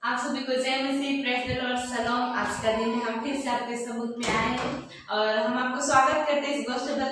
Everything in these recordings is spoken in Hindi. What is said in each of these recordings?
आप सभी को जय मसीह, प्रेज़ द लॉर्ड, सलाम। आज का दिन में हम फिर से आपके सम्मुख में आए हैं और हम आपको स्वागत करते हैं इस गॉस्पेल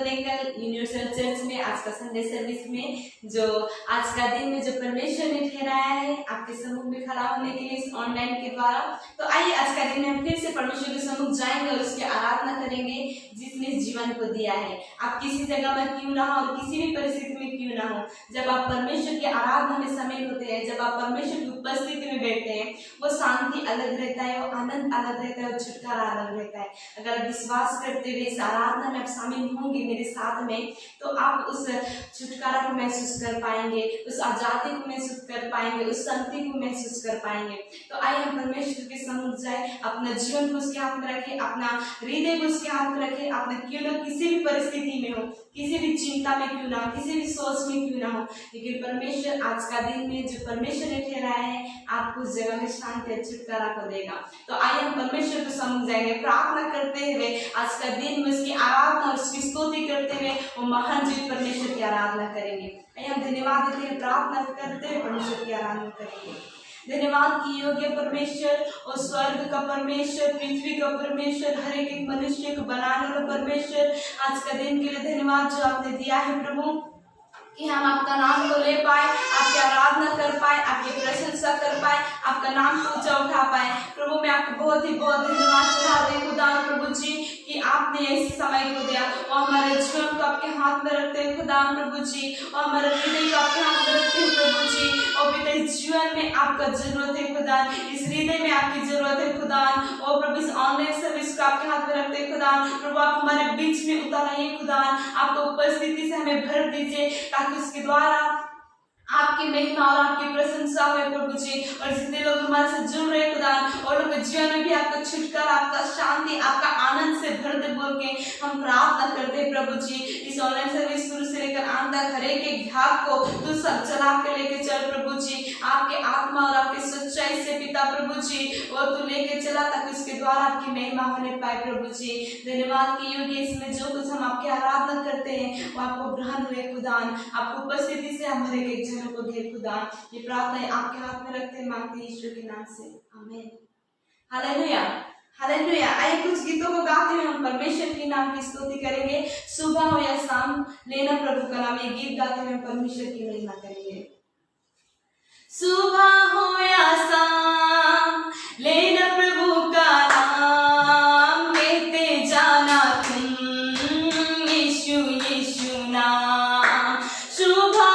यूनिवर्सल चर्च में, आज का संडे सर्विस में। जो आज का दिन में जो परमेश्वर ने ठहराया है आपके सम्मुख में खड़ा होने के लिए इस ऑनलाइन के द्वारा। तो आइए आज का दिन में हम फिर से परमेश्वर के सम्मुख जाएंगे और उसकी आराधना करेंगे जिसने इस जीवन को दिया है। आप किसी जगह में क्यों ना हो और किसी भी परिस्थिति में क्यों ना हो, जब आप परमेश्वर की आराधना में शामिल होते हैं, जब आप परमेश्वर की उपस्थिति में बैठते हैं, वो शांति अलग रहता है, वो आनंद अलग रहता है, वो छुटकारा अलग रहता है। अगर आप विश्वास करते हुए इस आराधना में आप शामिल होंगे मेरे साथ में, तो आप उस छुटकारा को महसूस कर पाएंगे, उस आजादी को महसूस कर पाएंगे, उस शांति को महसूस कर पाएंगे। तो आइए हम परमेश्वर के सम्मुख जाए, अपना जीवन को उसके हाथ में रखें, अपना हृदय को उसके हाथ में रखें। अपने क्यों ना किसी भी परिस्थिति में हो, किसी भी चिंता में क्यों ना हो, किसी भी सोच में क्यों ना हो, लेकिन परमेश्वर आज का दिन में जो परमेश्वर ने ठहराया है आपको उस जगह में शांति और छुटकारा को देगा। तो आइए हम परमेश्वर को सम्मुख जाएंगे, प्रार्थना करते हुए आज का दिन में उसकी आराधना और उसकी स्तुति करते हुए वो महान जीवित परमेश्वर की आराधना करेंगे। आइए हम धन्यवाद देते हुए प्रार्थना करते हुए परमेश्वर की आराधना करेंगे। धन्यवाद की योग्य परमेश्वर और स्वर्ग का परमेश्वर, पृथ्वी का परमेश्वर, हर एक मनुष्य को बनाने वाला परमेश्वर, आज का दिन के लिए धन्यवाद जो आपने दिया है प्रभु, कि हम आपका नाम को ले पाए, आपकी आराधना कर पाए, आपकी प्रशंसा कर पाए, आपका नाम को ऊंचा उठा पाए। प्रभु मैं आपको बहुत धन्यवाद चढ़ाते हैं खुदा प्रभु जी कि आपने ऐसे समय को दिया और हमारे जीवन को आपके हाथ में रखते हैं खुदा प्रभु जी, और हमारे हृदय को आपके हाथ में रखते हैं प्रभु जी। और पिता इस जीवन में आपका जरूरत है खुदा, इस हृदय में आपकी जरूरत है खुदा। और प्रभु इस ऑनलाइन सर्विस को आपके हाथ में रखते हैं खुदा। प्रभु आप हमारे बीच में उतर आइए खुदा, आपको उपस्थिति से हमें भर दीजिए ताकि उसके द्वारा आपकी महिमा और आपकी प्रशंसा हो प्रभु जी। और जितने लोग हमारे साथ जुड़ रहे खुदा, और लोग के जीवन में भी आपका छुटकारा, आपका शांति, आपका आनंद से भर दे बोल के हम प्रार्थना करते हैं प्रभु जी। इस ऑनलाइन सर्विस शुरू से लेकर अंत तक हर एक भाग को तू सब चला के लेके चल प्रभु जी, आपके आत्मा और आपकी सच्चाई से पिता प्रभु जी, और तू लेके चला ताकि उसके द्वारा आपकी महिमा होने पाए प्रभु जी। धन्यवाद की योगी इसमें जो कुछ हम आपकी आराधना करते हैं वो आपको ग्रहण हुए खुदा, आपको उपस्थिति से हमारे एक को ढेर खुदा। ये प्रार्थना आपके हाथ में रखते हैं, मांगते हैं यीशु के नाम से, आमीन। Hallelujah, hallelujah. आइए कुछ गीतों को गाते हुए हम परमेश्वर के नाम की स्तुति करेंगे। सुबह हो या शाम लेना प्रभु का नाम, ये गीत गाते हुए हम परमेश्वर की महिमा करेंगे। सुबह हो या शाम लेना प्रभु का नाम, लेते जाना तुम यीशु यीशु नाम। सुबह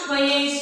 Oh,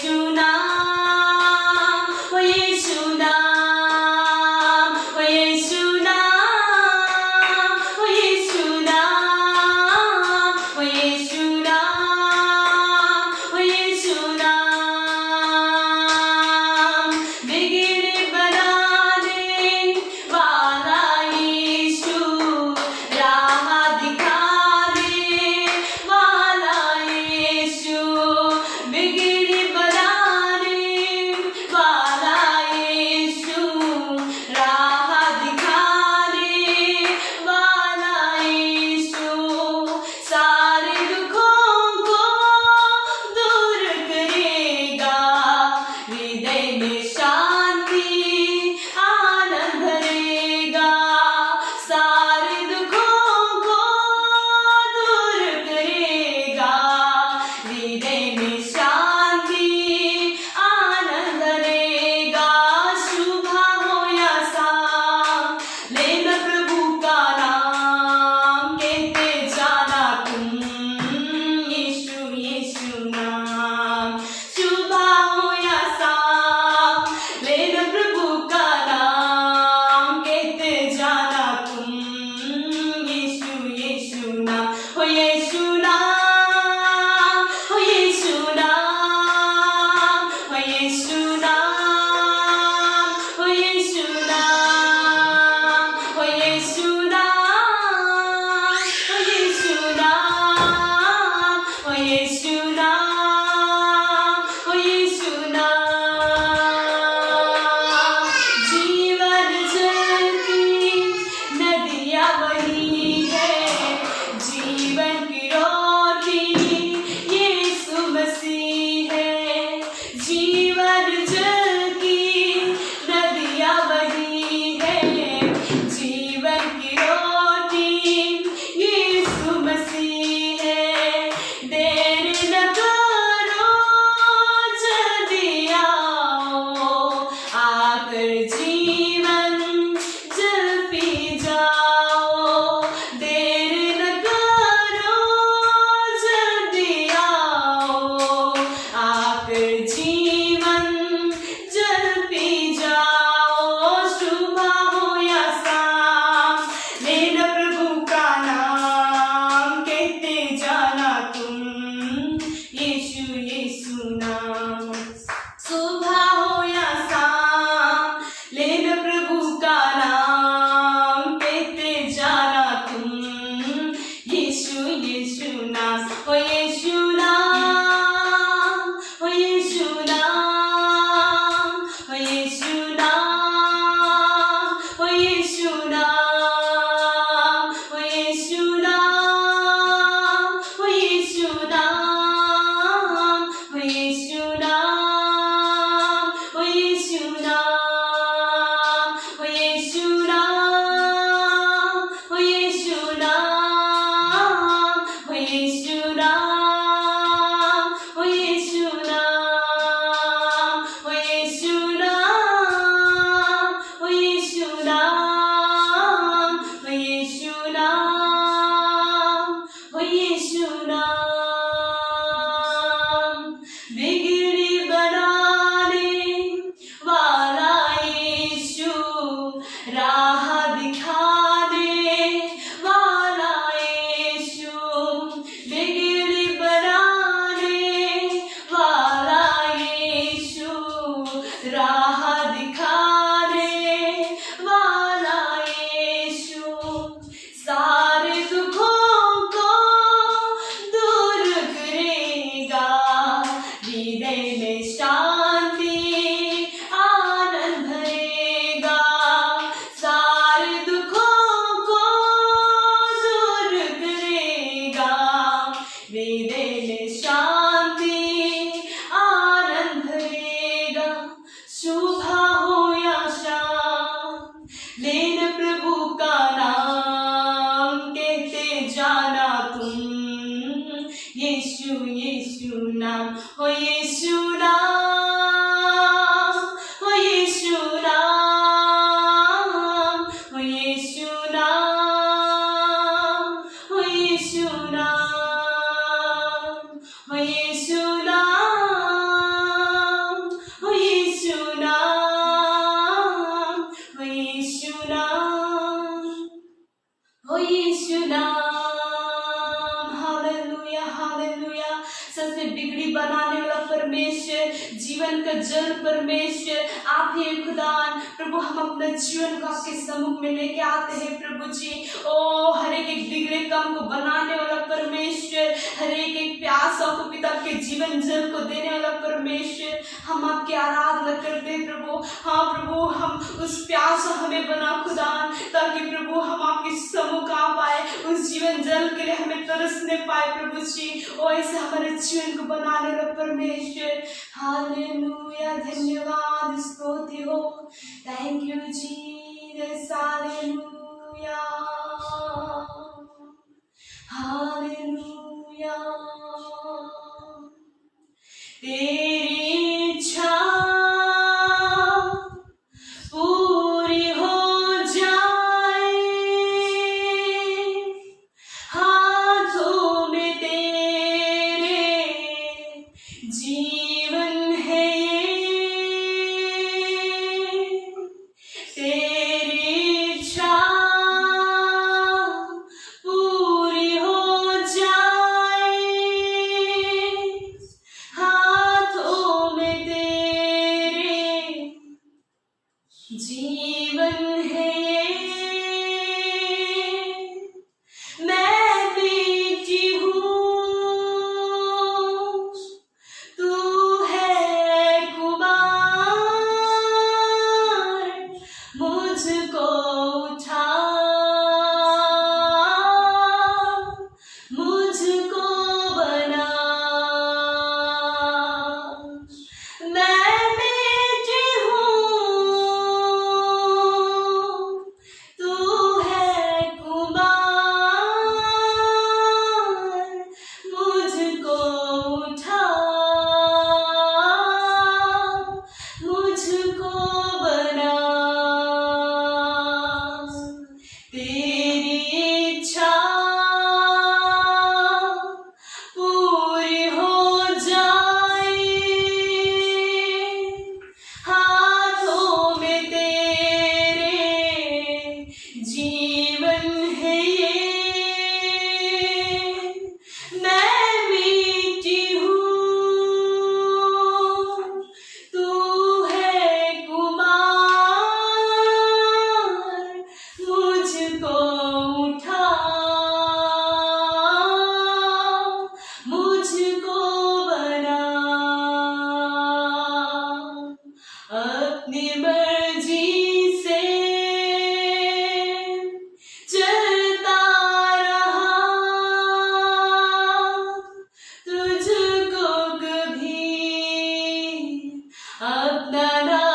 यीशु नाम, ओ यीशु नाम, ओ यीशु नाम, ओ यीशु नाम, ओ यीशु नाम, ओ यीशु नाम, ओ यीशु नाम, ओ यीशु नाम, ओ यीशु नाम। बिगड़ी बनाने वाला यीशु, राह दिखाने वाला यीशु, बिगड़ी बनाने वाला यीशु, राह दिखाने वाला यीशु, सारे दुखों को दूर करेगा, हृदय में शांति आनंद भरेगा, सारे दुखों को दूर करेगा, हृदय में शांति आनंद भरेगा। सुबह हो या शाम, लेना प्रभु का नाम, कहते जाना तुम यीशु यीशु नाम, ओ यीशु नाम, ओ यीशु नाम, ओ यीशु नाम, ओ यीशु नाम, ओ यीशु नाम, ओ यीशु नाम, ओ यीशु नाम, ओ यीशु नाम। Hallelujah hallelujah. सबसे बिगड़ी बनाने वाला परमेश्वर, जीवन का जल परमेश्वर आप ही खुदान। प्रभु हम अपने जीवन को आपके सम्मुख में लेके आते हैं प्रभु जी। ओ हर एक बिगड़े काम को बनाने वाला परमेश्वर, हर एक प्यासा को पिता के जीवन जल को देने वाला परमेश्वर, हम आपकी आराधना करते हैं प्रभु। हाँ प्रभु, हम उस प्यास हमें बना खुदान, ताकि प्रभु हम आपके सम्मुख आ पाए, उस जीवन जल के लिए हमें तरसने पाए प्रभु जी। ओ ऐसे हमारे जीवन को बनाने वाला परमेश्वर। हालेलुया, धन्यवाद स्तुति हो। Thank you Jesus. Hallelujah hallelujah. तेरी इच्छा पूरी हो जाए, हाथों में तेरे जीवन है ये, तेरी इच्छा पूरी हो जाए, हाथों में तेरे जीवन है ये। मैं बेटी हूँ, तू है कुमार, मुझको उठा, मुझको बना। मैं बेटी हूँ, तू है कुमार, मुझको उठा, मुझको बना। तेरी इच्छा पूरी हो जाए, हाथों में तेरे जीवन है ये। मैं बेटी हूँ, तू है कुमार, मुझको उठा, मुझको बना। अपनी मर्जी से चलता रहा, तुझको कभी अपना ना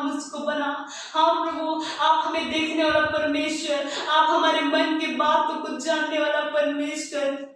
मुझको बना। हाँ प्रभु, आप हमें देखने वाला परमेश्वर, आप हमारे मन की बातों को जानने वाला परमेश्वर,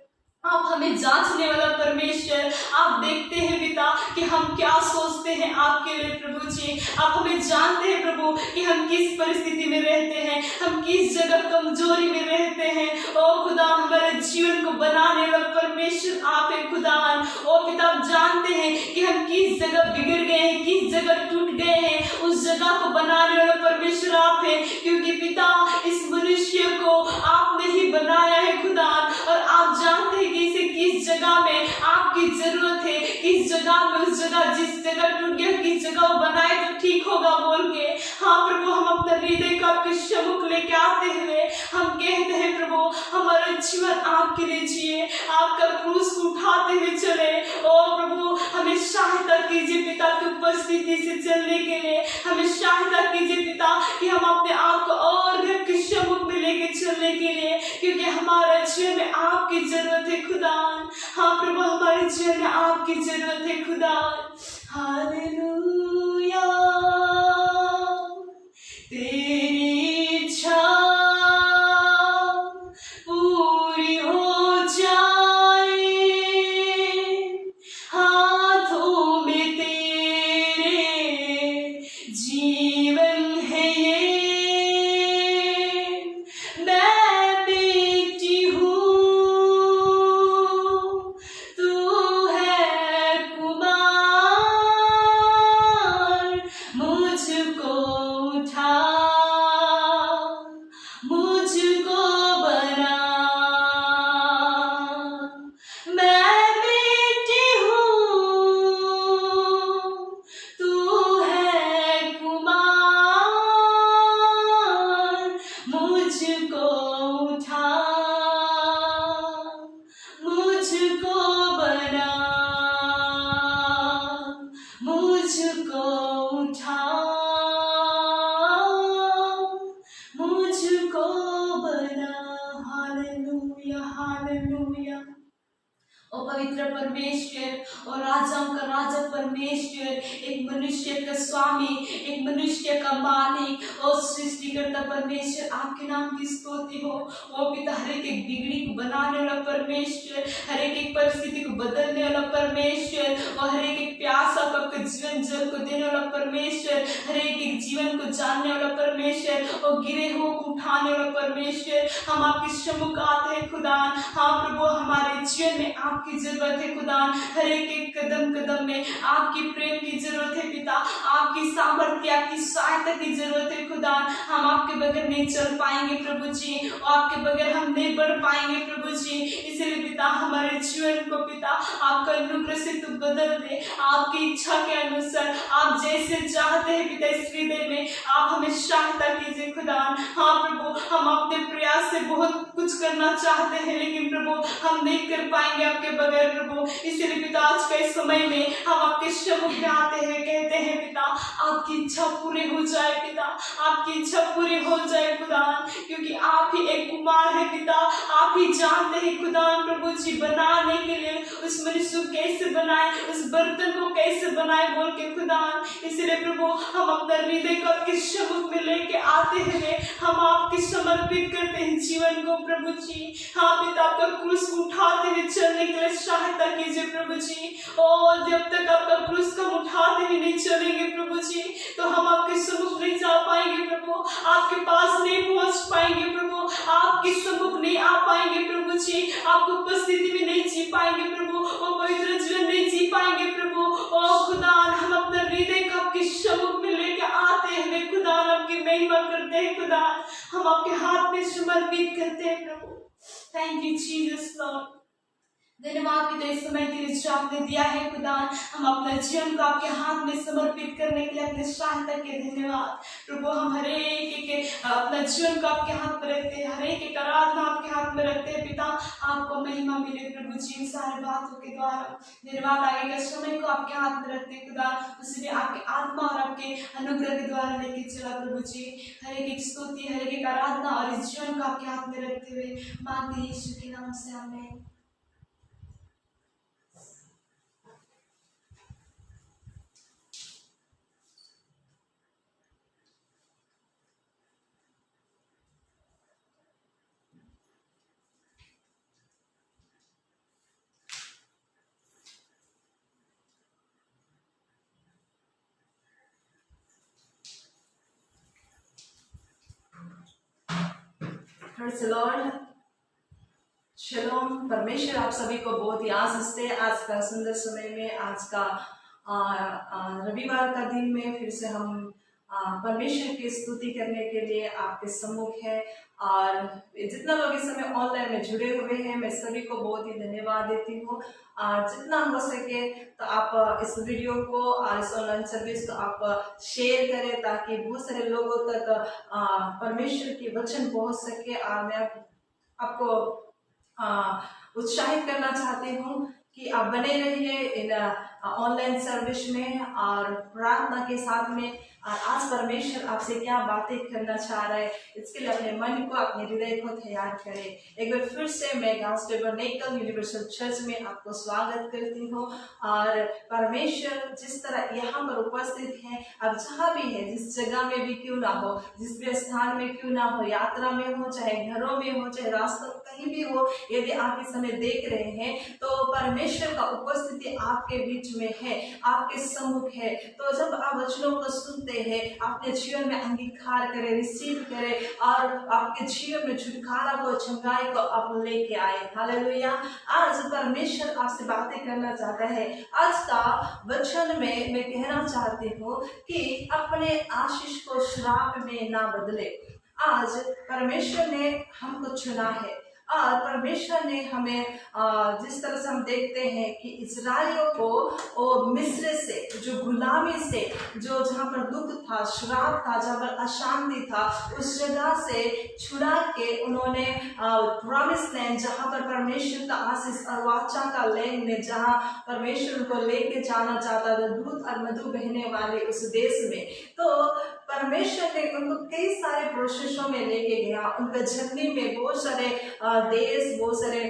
आप हमें जांचने वाला परमेश्वर, आप देखते हैं पिता कि हम क्या सोचते हैं आपके लिए प्रभु जी। आप हमें जानते हैं प्रभु कि हम किस परिस्थिति में रहते हैं, हम किस जगह कमजोरी में रहते हैं। ओ खुदा, हमारे जीवन को बनाने वाला परमेश्वर आप है खुदावन। ओ पिता, आप जानते हैं कि हम किस जगह बिगड़ गए हैं, किस जगह टूट गए हैं, उस जगह को बनाने वाला परमेश्वर आप है। क्योंकि पिता, इस मनुष्य को आपने ही बनाया है खुदावन, और आप जानते हैं कि इसे किस जगह में आपकी जरूरत है, किस जगह में, उस जगह जिस जगह टूट गया, किस जगह वो बनाए तो ठीक होगा बोल के। हाँ प्रभु, हम अपना हृदय को आपके सम्मुख लेके आते हुए हम कहते हैं प्रभु, हमारा जीवन आपके लिए जिए, आपका क्रूस को उठाते हुए चले। ओ प्रभु, हमें सहायता कीजिए पिता की उपस्थिति से चलने के लिए, हमें सहायता कीजिए पिता कि हम अपने आप को और भी आपके सम्मुख में लेके चलने के लिए, क्योंकि हमारा जीवन में आपकी जरूरत है खुदा। हाँ प्रभु, हमारे जीवन में आपकी जरूरत है खुदा। हालेलुया, तेरी इच्छा पूरी हो जाए, हाथों में तेरे जीवन है ये। मैं बेटी हूँ, तू है कुमार, मुझको उठा, मुझको बना। मैं बेटी हूँ, तू है कुमार, मुझको उठा, मुझको बना, मुझको उठा, मुझको बना। Hallelujah, hallelujah. ओ पवित्र परमेश्वर और राजाओं का राजा परमेश्वर, एक मनुष्य का स्वामी, एक मनुष्य का मालिक और सृष्टिकर्ता परमेश्वर, आपके नाम की स्तुति हो। ओ पिता, हर एक बिगड़ी को बनाने वाला परमेश्वर, हर एक परिस्थिति को बदलने वाला परमेश्वर, और हर एक प्यासा को आपके जीवन जल को देने वाला परमेश्वर, हर एक जीवन को जानने वाला परमेश्वर, और गिरे हुए को उठाने वाला परमेश्वर, हम आपके सम्मुख आते हैं खुदा। हाँ प्रभु, हमारे जीवन में आपकी जरूरत है खुदा, हर एक कदम कदम में आपकी प्रेम की जरूरत है पिता, आपकी सामर्थ्य, आपकी सहायता की जरूरत है खुदा। हम आपके बगैर नहीं चल पाएंगे प्रभु जी, और आपके बगैर हम नहीं बढ़ पाएंगे प्रभु जी। इसलिए पिता, हमारे जीवन को पिता आपका अनुग्रह से तू बदल दे, आपकी इच्छा के अनुसार आप जैसे चाहते हैं पिता, इस हृदय में आप हमें सहायता कीजिए खुदा। हाँ प्रभु, हम अपने प्रयास से बहुत कुछ करना चाहते हैं, लेकिन प्रभु हम नहीं कर पाएंगे आपके बगैर प्रभु। इसलिए पिता, आज के समय में हम आपके सम्मुख में आते हैं, कहते हैं पिता, आपकी इच्छा पूरी हो जाए पिता, आपकी इच्छा पूरी हो जाए खुदा, क्योंकि आप ही एक कुमार है पिता, आप ही जानते हैं खुदा प्रभु जी, बनाने के लिए उस मनुष्य को कैसे बनाए, उस बर्तन को कैसे बनाए बोल के खुदा। इसलिए प्रभु, हम अपना हृदय को आपके सम्मुख में लेके आते हुए हम आपके समर्पित करते हैं जीवन को प्रभु जी। हाँ पिता, आपका क्रूस को उठाते हुए चलने के लिए सहायता कीजिए प्रभु जी। और जब तक आपका क्रूस को उठाते हुए नहीं चलेंगे प्रभु जी, तो हम आपके सम्मुख नहीं जा पाएंगे प्रभु, आपके पास नहीं पहुंच पाएंगे प्रभु, आपके सम्मुख नहीं आ पाएंगे प्रभु जी, आपकी उपस्थिति में नहीं जी पाएंगे प्रभु, और पवित्र जीवन नहीं जी पाएंगे प्रभु। ओ खुदा, हम अपना हृदय को आपके सम्मुख में लेकर आते हैं खुदा, आपकी महिमा करते हैं खुदा, हम आपके हाथ में समर्पित करते हैं प्रभु। Thank you Jesus Lord. धन्यवाद पिता, इस समय के लिए जो आपने दिया है खुदा, हम अपना जीवन को आपके हाथ में समर्पित करने के लिए अपने सहायता के धन्यवाद प्रभु। हम हर एक अपना जीवन को आपके हाथ में रखते हैं, हर एक आराधना आपके हाथ में रखते हैं पिता, आपको महिमा मिले प्रभु जी सारे बातों के द्वारा। धन्यवाद, आगे का समय को आपके हाथ में रखते हैं खुदा, उसमें आपके आत्मा और आपके अनुग्रह के द्वारा लेके चला प्रभु जी। हर एक स्तुति, हर एक आराधना और इस जीवन को आपके हाथ में रखते हुए मांगते हैं यीशु के नाम से, आमीन। Praise the Lord. शलोम। परमेश्वर आप सभी को बहुत ही आशीष दे। आज का सुंदर समय में, आज का रविवार का दिन में फिर से हम परमेश्वर की स्तुति करने के लिए आपके सम्मुख है। और जितना लोग इस समय ऑनलाइन में जुड़े हुए हैं, मैं सभी को बहुत ही धन्यवाद देती हूँ। जितना हो सके तो आप इस वीडियो को और इस ऑनलाइन सर्विस को आप शेयर करें, ताकि बहुत सारे लोगों तक परमेश्वर की वचन पहुंच सके। और मैं आपको उत्साहित करना चाहती हूँ कि आप बने रहिए इन ऑनलाइन सर्विस में और प्रार्थना के साथ में। और आज परमेश्वर आपसे क्या बातें करना चाह रहा है, इसके लिए अपने मन को, अपने हृदय को तैयार करें। एक बार फिर से मैं गॉस्पेल यूनिवर्सल चर्च में आपको स्वागत करती हूँ। और परमेश्वर जिस तरह यहाँ पर उपस्थित है, अब जहाँ भी है, जिस जगह में भी क्यों ना हो, जिस भी स्थान में क्यों ना हो, यात्रा में हो, चाहे घरों में हो, चाहे रास्ते कहीं भी हो, यदि आप इस समय देख रहे हैं तो परमेश्वर का उपस्थिति आपके बीच में है, आपके सम्मुख है। तो जब आप वचनों को सुनते हैं, अपने जीवन में अंगीकार करें, रिसीव करें और आपके जीवन में छुटकारा को, चंगाई को आप लेके आए। हालेलुया। आज परमेश्वर आपसे बातें करना चाहता है। आज का वचन में मैं कहना चाहती हूँ कि अपने आशीष को श्राप में ना बदले। आज परमेश्वर ने हमको चुना है और परमेश्वर ने हमें जिस तरह से हम देखते हैं कि इस्राएलियों को मिस्र से, जो गुलामी से, जो जहाँ पर दुख था, श्राप था, जहाँ पर अशांति था, उस जगह से छुड़ा के उन्होंने प्रॉमिस लैंड, जहाँ पर परमेश्वर का आशीष और वाचा का लैंड में, जहाँ परमेश्वर उनको लेके जाना चाहता था, दूध और मधु बहने वाले उस देश में। तो परमेश्वर ने उनको कई सारे प्रोसेसों में लेके गया। उनका जर्नी में बहुत सारे देश, बहुत सारे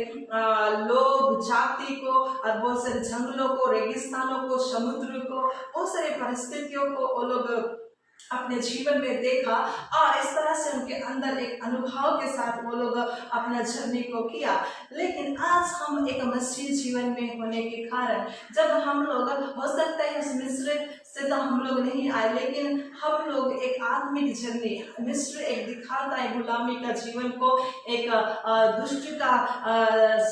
लोग, जाति को, और बहुत सारे जंगलों को, रेगिस्तानों को, समुद्र को, बहुत सारे परिस्थितियों को वो लोग अपने जीवन में देखा। और इस तरह से उनके अंदर एक अनुभव के साथ वो लोग अपना जर्नी को किया। लेकिन आज हम एक मसीह जीवन में होने के कारण, जब हम लोग, हो सकता है उस मिस्र से तो हम लोग नहीं आए, लेकिन हम लोग एक आत्मिक जर्नी, मिस्र एक दिखाता है गुलामी का जीवन को, एक दुष्ट का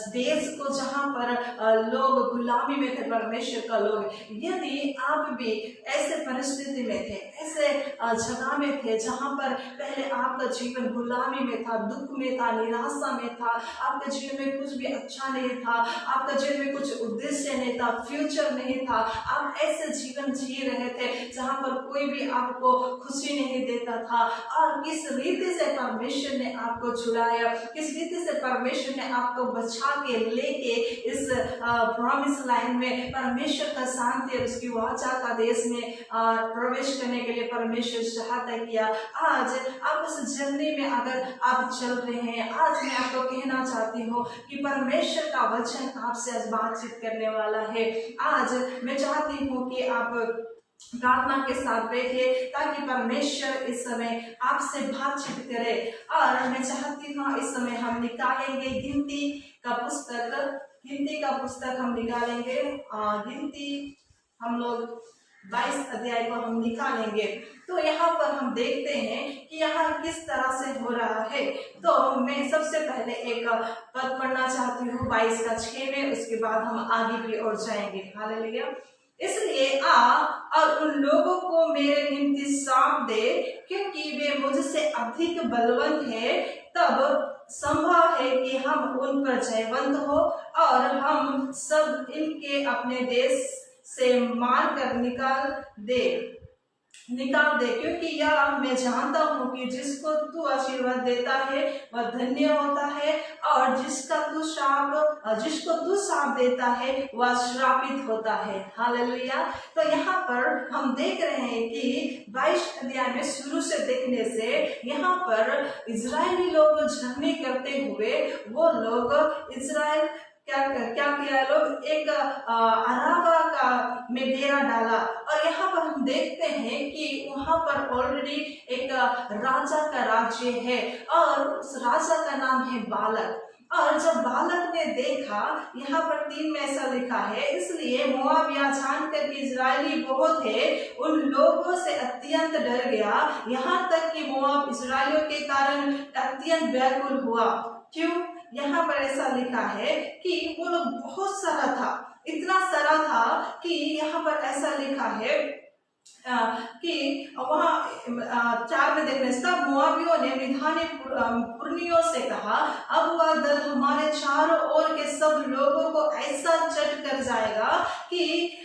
देश को, जहाँ पर लोग गुलामी में थे, परमेश्वर का लोग। यदि आप भी ऐसे परिस्थिति में थे, ऐसे जगह में थे जहाँ पर पहले आपका जीवन गुलामी में था, दुख में था, निराशा में था, आपके जीवन में कुछ भी अच्छा नहीं था, आपका जीवन में कुछ उद्देश्य नहीं था, फ्यूचर नहीं था, आप ऐसे जीवन जी रहे थे जहाँ पर कोई भी आपको खुशी नहीं देता था, और किस रीति से परमेश्वर ने आपको छुड़ाया, किस रीति से परमेश्वर ने आपको बचा के लेके इस प्रॉमिस लाइन में, परमेश्वर का शांति और उसकी वाचा का देश में प्रवेश करने के लिए परमेश्वर सहायता किया। आज आप उस जर्नी में अगर आप चल रहे हैं, आज मैं आपको कहना चाहती हूँ कि परमेश्वर का वचन आपसे आज बातचीत करने वाला है। आज मैं चाहती हूँ कि आप प्रार्थना के साथ बैठे, ताकि परमेश्वर इस समय आपसे बातचीत करे। और मैं चाहती हूँ इस समय हम निकालेंगे गिनती का पुस्तक हम निकालेंगे। गिनती हम लोग 22 अध्याय को हम निकालेंगे। तो यहाँ पर हम देखते हैं कि यहाँ किस तरह से हो रहा है। तो मैं सबसे पहले एक पद पढ़ना चाहती हूँ 22 का 6 में, उसके बाद हम आगे की ओर जाएंगे। हालेलुया। इसलिए आ और उन लोगों को मेरे निमित्त सौंप दे, क्योंकि वे मुझसे अधिक बलवंत है। तब संभव है कि हम उन पर जयवंत हो और हम सब इनके अपने देश से मार कर निकाल दे, क्योंकि यह मैं जानता हूँ कि जिसको तू आशीर्वाद देता है वह धन्य होता है, और जिसको तू श्राप देता है वह श्रापित होता है। हालेलुया। तो यहाँ पर हम देख रहे हैं कि 22 अध्याय में शुरू से देखने से यहाँ पर इजरायली लोग जर्नी करते हुए, वो लोग इजराइल क्या किया, लोग एक अराबा का में डेरा डाला। और यहाँ पर हम देखते हैं कि वहाँ पर ऑलरेडी एक राजा का राज्य है, और उस राजा का नाम है बालक। और जब बालक ने देखा, यहाँ पर 3 में ऐसा लिखा है, इसलिए मोआब यह जानकर कि इजरायली बहुत थे उन लोगों से अत्यंत डर गया, यहाँ तक कि मोआब इजरायलियों के कारण अत्यंत व्याकुल हुआ। क्यों? यहाँ पर ऐसा लिखा है कि वो लोग बहुत सारा था, इतना सारा था कि यहाँ पर ऐसा लिखा है कि वहाँ 4 में देखने से मोआबियों ने मिधानी पुरनियों से कहा, अब वह दल हमारे चारों ओर के सब लोगों को ऐसा चट कर जाएगा कि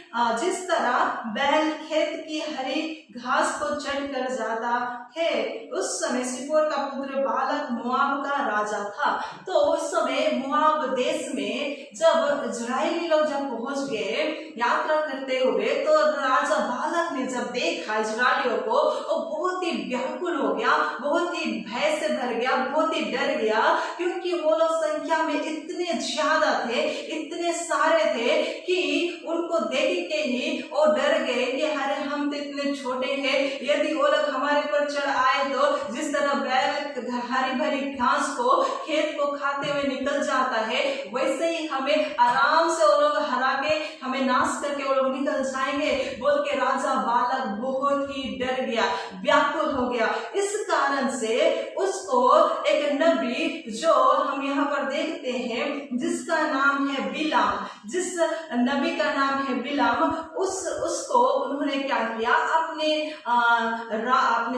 जिस तरह बैल खेत की हरी घास को चट कर जाता है। उस समय सिपोर का पुत्र बालक मोआब का राजा था। तो उस समय मोआब देश में जब इजरायली लोग जब पहुंच गए यात्रा करते हुए, तो राजा बालक ने जब देखा इजरायलियों को, वो बहुत ही व्याकुल हो गया, बहुत ही भय से भर गया, बहुत ही डर गया, क्योंकि वो लोग संख्या में इतने ज्यादा थे, इतने सारे थे कि उनको देख के ही वो डर गए कि अरे हम तो इतने छोटे हैं, यदि वो लोग हमारे पर चढ़ आए तो जिस तरह बैल हरी भरी घास को खेत को खाते हुए निकल जाता है, वैसे ही हमें आराम से वो लोग हरा के हमें नाश करके वो लोग निकल जाएंगे बोल के राजा बालक बहुत ही डर गया, व्याकुल हो गया। इस कारण से उसको एक नबी जो हम यहाँ पर देखते हैं जिसका नाम है बिलाम, जिस नबी का नाम है बिलाम, उसको उन्होंने क्या किया, अपने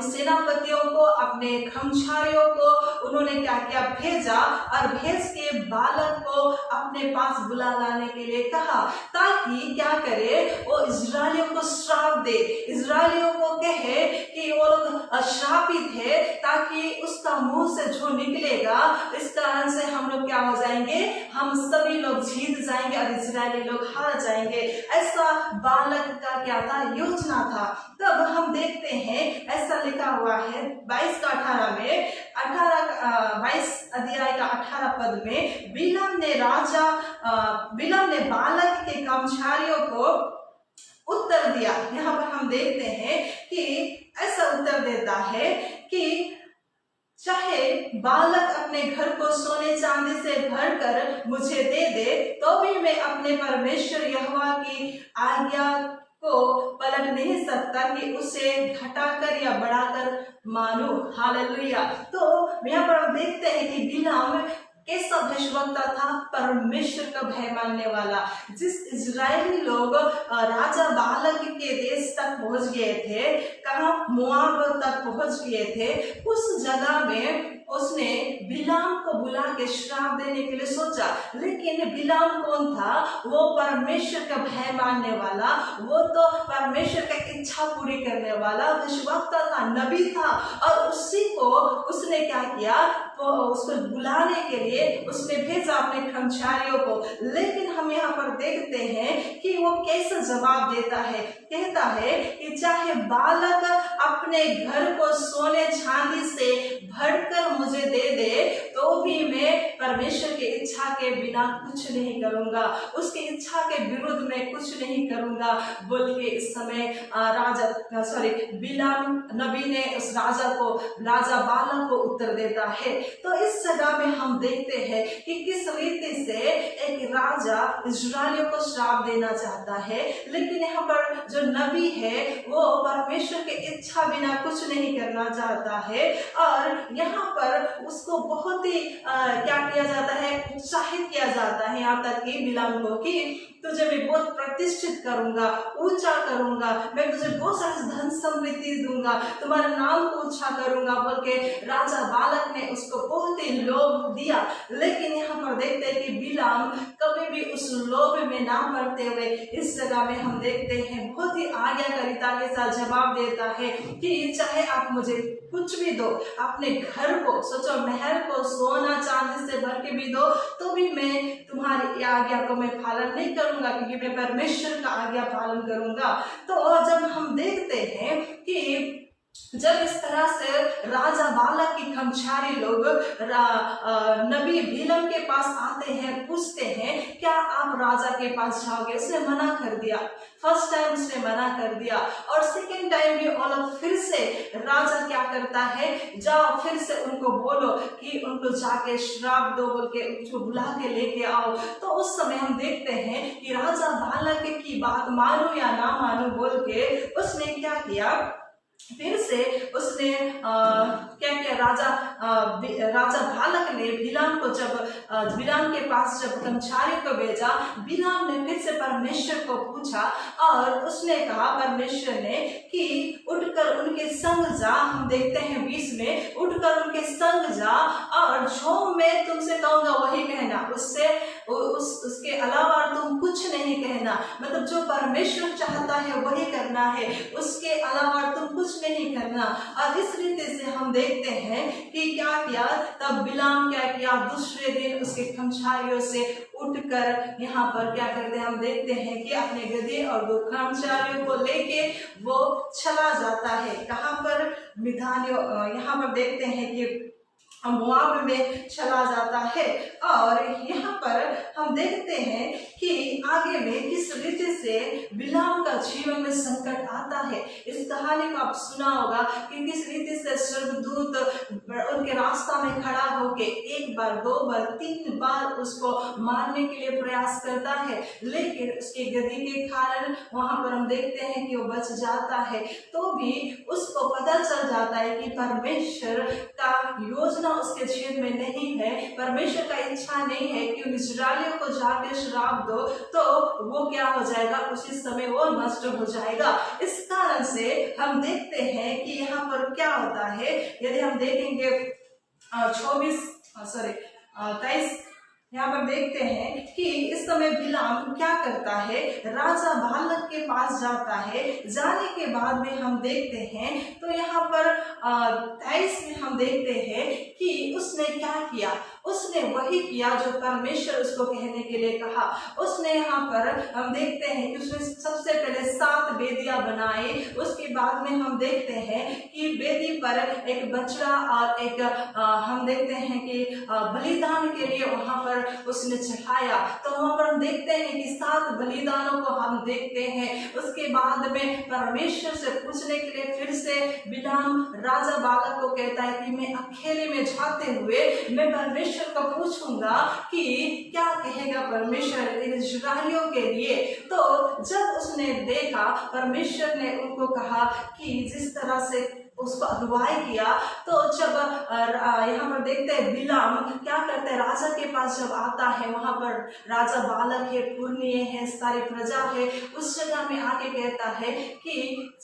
सेनापतियों को, अपने कर्मचारियों को उन्होंने क्या किया, भेजा और भेज के बालक को अपने पास बुला लाने के लिए कहा, ताकि क्या करे, वो इजरायलियों को श्राप दे, इजरायलियों को कहे कि वो लोग श्रापित है, ताकि उसका मुंह से जो निकलेगा इस कारण से हम लोग क्या हो जाएंगे, हम सभी लोग जीत जाएंगे और इजरायली लोग हार जाएंगे। ऐसा बालक का क्या था, योजना था। तब हम देखते हैं ऐसा लिखा हुआ है 22 का 18 में, 22 अध्याय का 18 पद में, बिलाम ने बालक के कर्मचारियों को उत्तर दिया। यहाँ पर हम देखते हैं कि ऐसा उत्तर देता है कि चाहे बालक अपने घर को सोने चांदी से भरकर मुझे दे दे, तो भी मैं अपने परमेश्वर यहोवा की आज्ञा को पलट नहीं सकता कि उसे घटाकर या बढ़ाकर मानूं। हालेलुया। तो यहाँ पर देखते हैं कि बिलाम कैसा भविष्यवक्ता था, परमेश्वर का भय मानने वाला। जिस इजरायली लोग राजा बालक के देश तक पहुंच गए थे, कहाँ, मोआब तक पहुंच गए थे, उस जगह में उसने बिलाम को बुला के श्राप देने के लिए सोचा। लेकिन बिलाम कौन था? वो परमेश्वर का भय मानने वाला, वो तो परमेश्वर का इच्छा पूरी करने वाला भविष्यवक्ता था, नबी था, और उसी को उसने क्या किया, तो उसको बुलाने के लिए उसने भेजा अपने कर्मचारियों को। लेकिन हम यहाँ पर देखते हैं कि वो कैसे जवाब देता है। कहता है कि चाहे बालक अपने घर को सोने चांदी से भरकर मुझे दे दे, तो भी मैं परमेश्वर की इच्छा के बिना कुछ नहीं करूंगा, उसकी इच्छा के विरुद्ध में कुछ नहीं करूंगा बोल के इस समय बिलाम नबी ने उस राजा बालक को उत्तर देता है। तो इस जगह में हम देखते हैं कि किस रीति से एक राजा इजरायलियों को श्राप देना चाहता है, लेकिन यहाँ पर जो नबी है वो परमेश्वर की इच्छा बिना कुछ नहीं करना चाहता है। और यहाँ पर उसको बहुत ही क्या किया जाता है, उत्साहित किया जाता है, यहाँ तक कि बिलाम को कि तुझे मैं बहुत प्रतिष्ठित करूंगा, ऊंचा करूंगा, मैं तुझे बहुत सारा धन समृद्धि दूंगा, तुम्हारे नाम को ऊंचा करूंगा बोल के राजा बालक ने उसको बहुत ही लोभ दिया। लेकिन यहाँ पर देखते हैं कि बिलाम कभी भी उस लोभ में ना पड़ते हुए इस जगह में हम देखते हैं बहुत ही आज्ञाकारिता के साथ जवाब देता है कि चाहे आप मुझे कुछ भी दो, अपने घर को, सोचो महल को सोना चांदी से भर के भी दो, तो भी मैं तुम्हारी आज्ञा को मैं पालन नहीं करूंगा, क्योंकि मैं परमेश्वर का आज्ञा पालन करूंगा। तो जब हम देखते हैं कि जब इस तरह से राजा बालक की कर्मचारी लोग नबी बिलाम के पास आते हैं, पूछते हैं क्या आप राजा के पास जाओगे, उसने मना कर दिया। फर्स्ट टाइम उसने मना कर दिया और सेकेंड टाइम भी औरत फिर से राजा क्या करता है, जाओ फिर से उनको बोलो कि उनको जाके श्राप दो बोल के उनको बुला के लेके आओ। तो उस समय हम देखते हैं कि राजा बालक की बात मानो या ना मानो बोल के उसने क्या किया, फिर से उसने क्या किया, राजा बालक ने बिलाम को जब बिलाम के पास जब कर्मचारी को भेजा, बिलाम ने फिर से परमेश्वर को पूछा और उसने कहा परमेश्वर ने कि उठकर उनके संग जा। हम देखते हैं 20 में, उठकर उनके संग जा और जो मैं तुमसे कहूंगा वही कहना, उसके अलावा तुम कुछ नहीं कहना। मतलब जो परमेश्वर चाहता है वही करना है, उसके अलावा तुम कुछ नहीं करना। और इस रीति से हम देखते हैं कि क्या किया, तब बिलाम क्या किया, दूसरे दिन उसके कर्मचारियों से उठकर यहाँ पर क्या करते हैं, हम देखते हैं कि अपने गदहे और दो कर्मचारियों को लेके वो चला जाता है। कहाँ पर, मिधानियों, यहाँ पर देखते हैं कि मोआब में चला जाता है। और यहाँ पर हम देखते हैं कि आगे में किस रीति से बिलाम का जीवन में संकट आता है। इस कहानी को आप सुना होगा कि किस रीति से स्वर्गदूत उनके रास्ता में खड़ा होके 1 बार 2 बार 3 बार उसको मारने के लिए प्रयास करता है, लेकिन उसके गति के कारण वहां पर हम देखते हैं कि वो बच जाता है। तो भी उसको पता चल जाता है कि परमेश्वर का योजना उसके जीवन में नहीं है, परमेश्वर का इच्छा नहीं है कि उन इस्राएलियों को जाके श्राप दो, तो वो क्या हो जाएगा, उसी समय वो नष्ट हो जाएगा। इस कारण से हम देखते हैं कि यहाँ पर क्या होता है, यदि हम देखेंगे 23 यहाँ पर देखते हैं कि इस समय बिलाम क्या करता है, राजा बालक के पास जाता है। जाने के बाद में हम देखते हैं तो यहाँ पर 23 में हम देखते हैं कि उसने क्या किया, उसने वही किया जो परमेश्वर उसको कहने के लिए कहा। उसने यहाँ पर हम देखते हैं कि उसने सबसे पहले 7 वेदियां बनाई। उसके बाद में हम देखते हैं कि वेदी पर एक बछड़ा और एक हम देखते हैं कि बलिदान के लिए वहां पर उसने चढ़ाया। तो वहां पर हम देखते हैं कि 7 बलिदानों को हम देखते हैं। उसके बाद में परमेश्वर से पूछने के लिए फिर से बिलाम राजा बालक को कहता है कि मैं अकेले में जाते हुए मैं परमेश्वर को पूछूंगा कि क्या कहेगा परमेश्वर इन इस्राएलियों के लिए। तो जब उसने देखा, परमेश्वर ने उनको कहा कि जिस तरह से उसको अगुवाई किया, तो जब यहाँ पर देखते हैं बिलाम क्या करते हैं, राजा के पास जब आता है, वहां पर राजा बालक है, पुरनिये है, सारी प्रजा है, उस जगह में आके कहता है कि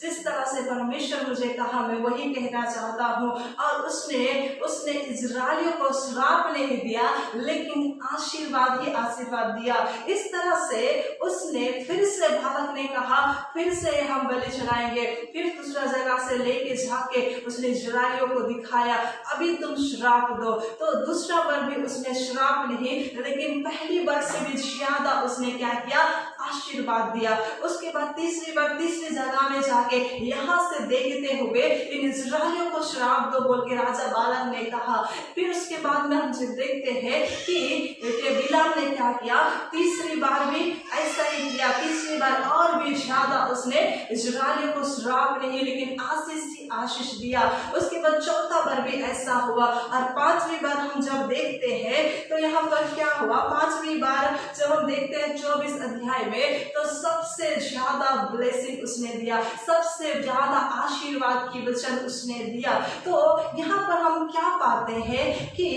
जिस तरह से परमेश्वर मुझे कहा मैं वही कहना चाहता हूँ। और उसने इजरायलियों को श्राप नहीं दिया, लेकिन आशीर्वाद ही आशीर्वाद दिया। इस तरह से उसने फिर से बालक ने कहा फिर से हम बलि चढ़ाएंगे। फिर दूसरा जगह से लेके जाके उसने इस्राएलियों को दिखाया, अभी तुम श्राप दो। तो दूसरा बार भी उसने श्राप नहीं, लेकिन पहली बार से भी ज्यादा उसने क्या किया, आशीर्वाद दिया। उसके बाद तीसरी बार तीसरी जगह में जाके यहाँ से देखते हुए इन इस्राएलियों को श्राप दो बोल के राजा बालक ने कहा। फिर उसके बाद में हम देखते हैं कि बिलाम ने क्या किया, तीसरी बार भी ऐसा ही किया। तीसरी बार और भी ज्यादा उसने इस्राएलियों को श्राप नहीं लेकिन आशीष दिया। उसके बाद चौथा बार भी ऐसा हुआ। और 5वीं बार हम जब देखते हैं तो यहाँ पर क्या हुआ, 5वीं बार जब हम देखते हैं 24 अध्याय में, तो सबसे ज्यादा ब्लेसिंग उसने दिया, सबसे ज्यादा आशीर्वाद की वचन उसने दिया। तो यहाँ पर हम क्या पाते हैं कि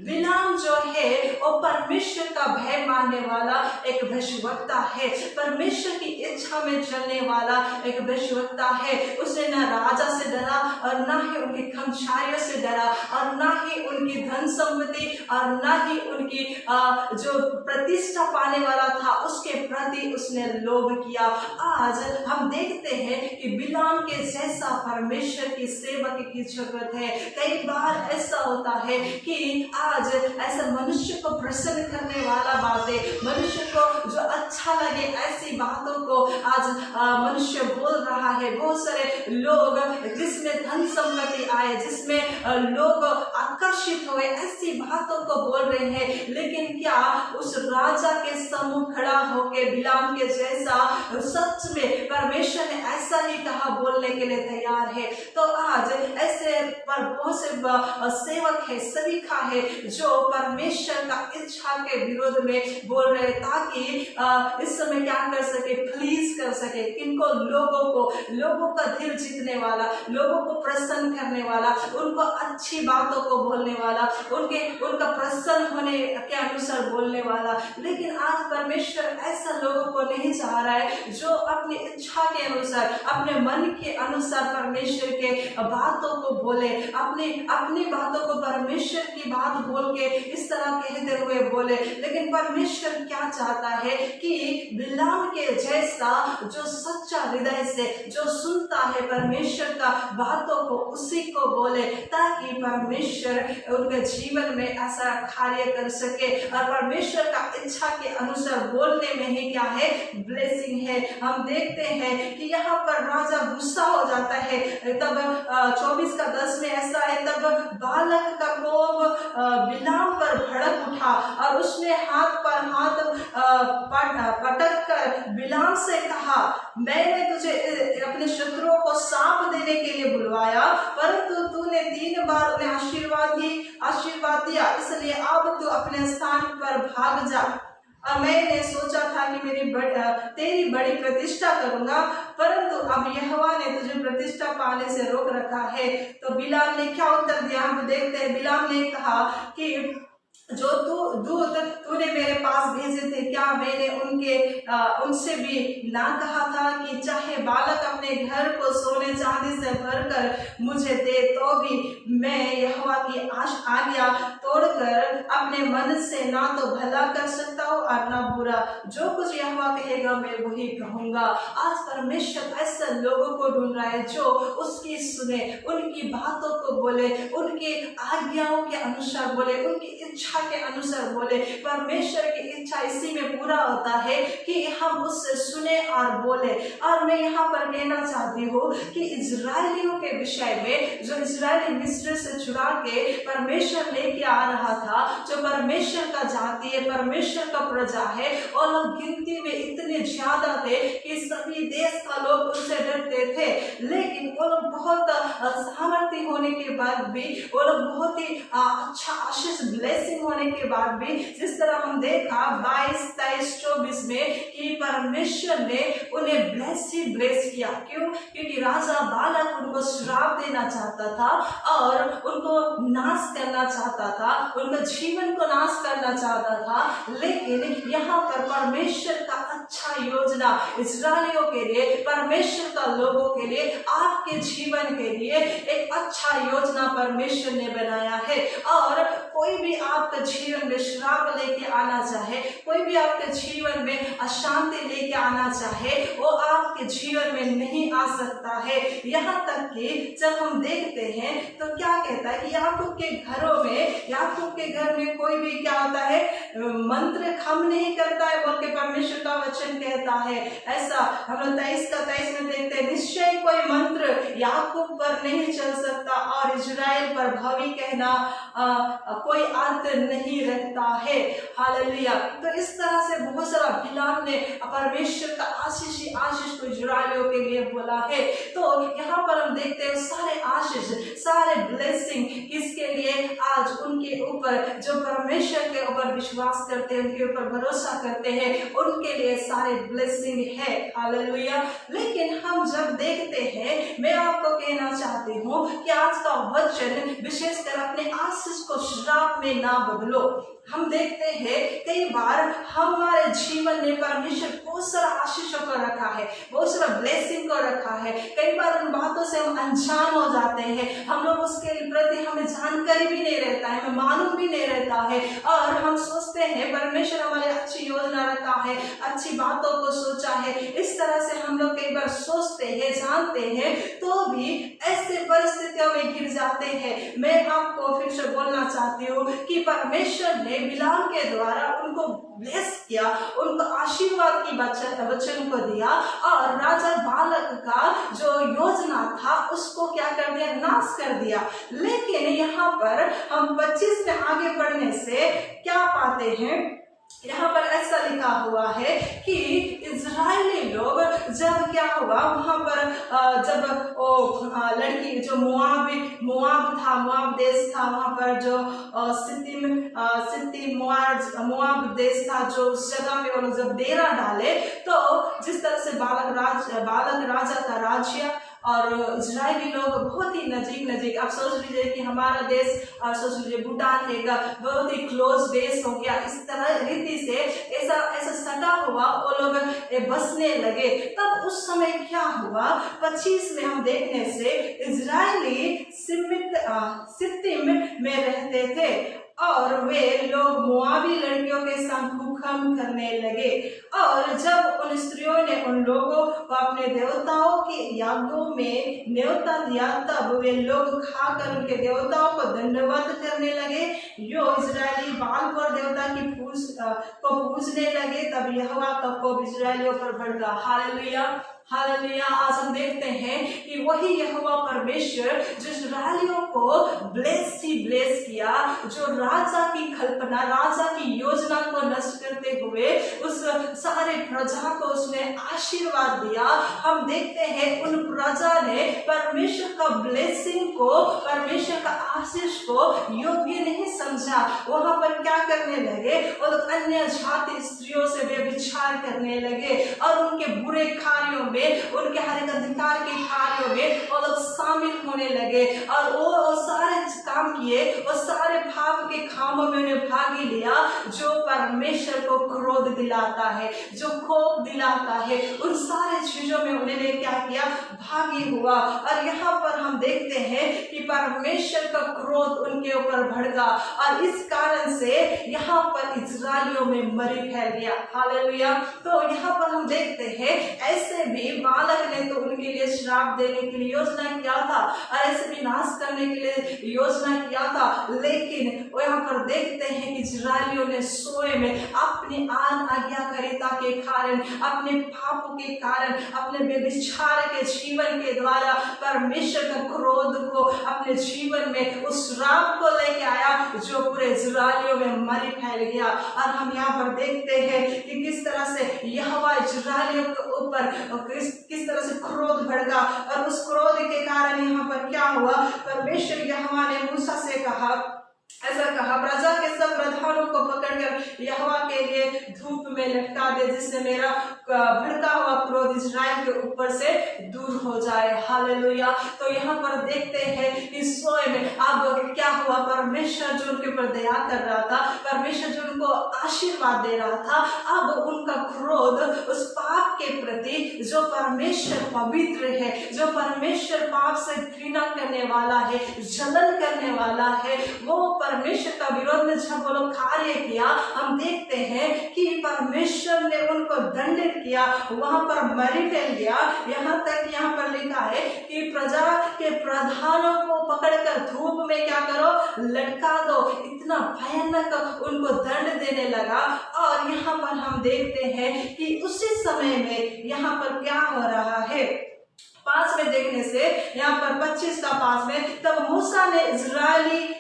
बिलाम जो है वो परमेश्वर का भय मानने वाला एक भविष्यवक्ता है, परमेश्वर की इच्छा में चलने वाला एक भविष्यवक्ता है। उसने न राजा से डरा और ना ही उनके कर्मचारियों से डरा और ना ही उनकी धन संपत्ति और ना ही उनकी जो प्रतिष्ठा पाने वाला था उसके प्रति उसने लोभ किया। आज हम देखते हैं कि बिलाम के जैसा परमेश्वर की सेवक की जरूरत है। कई बार ऐसा होता है कि आज ऐसा मनुष्य को प्रसन्न करने वाला बातें, मनुष्य को जो अच्छा लगे ऐसी बातों को आज मनुष्य बोल रहा है। बहुत सारे लोग जिस जिसमें धन संपत्ति आए, जिसमें लोग आकर्षित हुए, ऐसी बातों को बोल रहे हैं। लेकिन क्या उस राजा के सम्मुख खड़ा होके बिलाम के जैसा सच में परमेश्वर ने ऐसा ही कहा बोलने के लिए तैयार है? तो आज ऐसे पर बहुत से सेवक है, सरीखा है जो परमेश्वर का इच्छा के विरोध में बोल रहे, ताकि इस समय क्या कर सके, प्लीज कर सके किनको, लोगों का दिल जीतने वाला, लोगों को प्रसन्न करने वाला, उनको अच्छी बातों को बोलने वाला, उनका प्रसन्न होने के अनुसार बोलने वाला। लेकिन आज परमेश्वर ऐसा लोगों को नहीं चाह रहा है जो अपनी इच्छा के अनुसार, अपने मन के अनुसार परमेश्वर के बातों को बोले, अपनी बातों को परमेश्वर की बात बोल के इस तरह कहते हुए बोले। लेकिन परमेश्वर क्या चाहता है कि बिलाम के जैसा जो सच्चा हृदय से जो सुनता है परमेश्वर का बातों को, उसी को बोले, ताकि परमेश्वर उनके जीवन में ऐसा कार्य कर सके। और परमेश्वर का इच्छा के अनुसार बोलने में ही क्या है, ब्लेसिंग है। हम देखते हैं कि यहाँ पर राजा गुस्सा हो जाता है। तब 24:10 में ऐसा है, तब बालक का कोप बिलाम पर भड़क उठा और उसने हाथ पर हाथ पटक कर बिलाम से कहा, मैंने तुझे अपने शत्रुओं को सांप देने के लिए बुलवाया, परंतु तूने 3 बार उन्हें आशीर्वाद दिया, इसलिए अब तू अपने स्थान पर भाग जा। और मैंने सोचा था कि तेरी बड़ी प्रतिष्ठा करूंगा, परंतु अब यहोवा ने तुझे प्रतिष्ठा पाने से रोक रखा है। तो बिलाम ने क्या उत्तर दिया, हम देखते हैं। बिलाम ने कहा कि जो दूत तूने मेरे पास भेजे थे, क्या मैंने उनसे भी ना कहा था कि चाहे बालक अपने घर को सोने चांदी से भरकर मुझे दे, तो भी मैं यहोवा की आज्ञा तोड़कर अपने मन से ना तो भला कर सकता हूँ और ना बुरा। जो कुछ यहोवा कहेगा मैं वही कहूंगा। आज परमेश्वर ऐसे लोगों को ढूंढ रहा है जो उसकी सुने, उनकी बातों को बोले, उनकी आज्ञाओं के अनुसार बोले, उनकी इच्छा के अनुसार बोले। परमेश्वर की इच्छा इसी में पूरा होता है कि हम उससे सुने और बोले। और मैं यहाँ पर कहना चाहती हूँ कि इजरायलियों के विषय में, जो इजरायली मिस्र से छुड़ा के परमेश्वर लेके आ रहा था, जो परमेश्वर का जाति है, परमेश्वर का प्रजा है, और लोग गिनती में इतने ज्यादा थे कि सभी देश का लोग उनसे डरते थे। लेकिन वो लोग बहुत सामर्थ्य होने के बाद भी, वो लोग बहुत ही अच्छा आशीष ब्लेसिंग होने के बाद भी, जिस तरह हम देखा 22, 23, 24 में कि परमेश्वर ने उन्हें ब्लेस किया। क्यों? क्योंकि राजा बालक उनको श्राप देना चाहता था और उनको नाश करना चाहता था, उनके जीवन को नाश करना चाहता था। लेकिन यहाँ पर परमेश्वर का अच्छा योजना इस्राएलियों के लिए, परमेश्वर का लोगों के लिए, आपके जीवन के लिए एक अच्छा योजना परमेश्वर ने बनाया है। और कोई भी आपके जीवन में श्राप लेके आना चाहे, कोई भी आपके जीवन में अशांति लेके आना चाहे, वो आपके जीवन में नहीं आ सकता है। यहाँ तक कि जब हम देखते हैं तो क्या कहता है कि याकूब के घरों में, याकूब के घर में कोई भी क्या होता है, मंत्र खम नहीं करता है बोल के परमेश्वर का वचन कहता है। ऐसा हम लोग 23 में देखते हैं, निश्चय कोई मंत्र याकूब पर नहीं चल सकता और इजराइल पर भावी कहना कोई अर्थ नहीं रखता है। हालेलुया। तो इस तरह से बहुत सारा बिलाम ने परमेश्वर का आशीष को इजराइलियों के लिए बोला है। तो यहाँ पर हम देखते हैं सारे आशीष, सारे ब्लेसिंग किसके लिए? आज उनके ऊपर जो परमेश्वर के ऊपर विश्वास करते हैं, उनके ऊपर भरोसा करते हैं, उनके लिए सारे ब्लेसिंग है। हालेलुया। लेकिन हम जब देखते हैं, मैं आपको कहना चाहती हूँ कि आज का वचन विशेषकर अपने आशीष को श्राप में ना बदलो। हम देखते हैं कई बार हमारे जीवन में परमेश्वर बहुत सारा आशीषों को रखा है, बहुत सारा ब्लेसिंग को रखा है। कई बार उन बातों से हम अनजान हो जाते हैं, हम लोग उसके प्रति हमें जानकारी भी नहीं रहता है, हमें मालूम भी नहीं रहता है, और हम सोचते हैं परमेश्वर हमारे अच्छी योजना रखा है, अच्छी बातों को सोचा है। इस तरह से हम लोग कई बार सोचते हैं, जानते हैं, तो भी ऐसे परिस्थितियों में घिर जाते हैं। मैं आपको फिर से बोलना चाहती हूँ कि परमेश्वर ने बिलाम के द्वारा उनको ब्लेस किया, उनको आशीर्वाद की वचन को दिया, और राजा बालक का जो योजना था उसको क्या कर दिया, नाश कर दिया। लेकिन यहाँ पर हम 25 में आगे बढ़ने से क्या पाते हैं, यहाँ पर ऐसा लिखा हुआ है कि इजरायली लोग जब क्या हुआ, वहां पर जब वो लड़की जो मुआब देश था, वहां पर जो सित्तीम मुआब देश था, जो उस जगह पे वो लोग जब डेरा डाले, तो जिस तरह से बालक राजा का राज्य और इजरायली लोग बहुत ही नजीक, आप सोच लीजिए कि हमारा देश, सोच लीजिए भूटान एक बहुत ही क्लोज देश हो गया। इस तरह रीति से ऐसा सटा हुआ वो लोग बसने लगे। तब उस समय क्या हुआ, 25 में हम देखने से इजरायली सित्तीम में रहते थे, और वे लोग मुआबी लड़कियों के संग हुक्म करने लगे। और जब उन स्त्रियों ने उन लोगों को अपने देवताओं के यागों में न्योता दिया, तब वे लोग खाकर उनके देवताओं को दंडवत करने लगे। यो इजरायली बाल पर देवता की को पूजने लगे। तब यहोवा का कोप इजरायलियों पर भड़का। Hallelujah, hallelujah. आज हम देखते हैं कि वही यहोवा परमेश्वर जो इस्राएलियों को ब्लेस किया, जो राजा की कल्पना, राजा की योजना को नष्ट करते हुए उस सारे प्रजा को उसने आशीर्वाद दिया। हम देखते हैं उन प्रजा ने परमेश्वर का ब्लेसिंग को, परमेश्वर का आशीष को योग्य नहीं समझा। वहां पर क्या करने लगे, और अन्य जाति स्त्रियों से व्यभिचार करने लगे, और उनके बुरे कार्यों में, उनके हर एक अधिकार के कार्यों में वो लोग शामिल होने लगे, और वो सारे काम किए, वो सारे पाप के कामों में उन्हें भागी लिया जो परमेश्वर को क्रोध दिलाता है, जो कोप दिलाता है। उन सारे चीजों में उन्होंने क्या किया, भागी हुआ। और यहाँ पर हम देखते हैं कि परमेश्वर का क्रोध उनके ऊपर भड़का, और इस कारण से यहाँ पर इजरायलियों में मरी फैल गया। हालेलुया। तो यहाँ पर हम देखते हैं ऐसे भी बालक ने तो उनके लिए श्राप देने के लिए योजना किया था, और ऐसे भी नाश करने के लिए योजना किया था। लेकिन यहाँ पर देखते हैं कि इजरायलियों ने सोए में अपनी आज्ञाकारिता के कारण, अपने पापों के कारण, अपने व्यभिचार के जीवन के द्वारा परमेश्वर का क्रोध को अपने जीवन में, उस श्राप को लेके आया जो पूरे इजरायलियों में मरी फैल गया। और हम यहाँ पर देखते हैं कि किस तरह से यहोवा इजरायलियों के ऊपर किस तरह से क्रोध भड़का, और उस क्रोध के कारण यहाँ पर क्या हुआ, परमेश्वर यहोवा ने मूसा से कहा, ऐसा कहा, प्रजा के सब प्रधानों को पकड़कर यहोवा के लिए धूप में लटका दे, जिससे मेरा भड़का हुआ क्रोध इजराइल के ऊपर से दूर हो जाए। हालेलुया। तो यहाँ पर देखते हैं कि सोए में अब क्या हुआ, परमेश्वर जो उनके ऊपर दया कर रहा था, परमेश्वर जो उनको आशीर्वाद दे रहा था, अब उनका क्रोध उस पाप के प्रति, जो परमेश्वर पवित्र है, जो परमेश्वर पाप से घृणा करने वाला है, जलन करने वाला है, वो परमेश्वर का विरोध में जब वो लोग कार्य किया, हम देखते हैं कि परमेश्वर ने उनको दंडित किया, वहां पर मरी फैल गया। यहाँ तक यहाँ पर लिखा है कि प्रजा के प्रधानों को पकड़कर धूप में क्या करो, लटका दो। इतना भयानक उनको दंड देने लगा। और यहाँ पर हम देखते हैं कि उसी समय में यहाँ पर क्या हो रहा है, 5 में देखने से यहाँ पर 25 का 5 में, तब मूसा ने इजरायली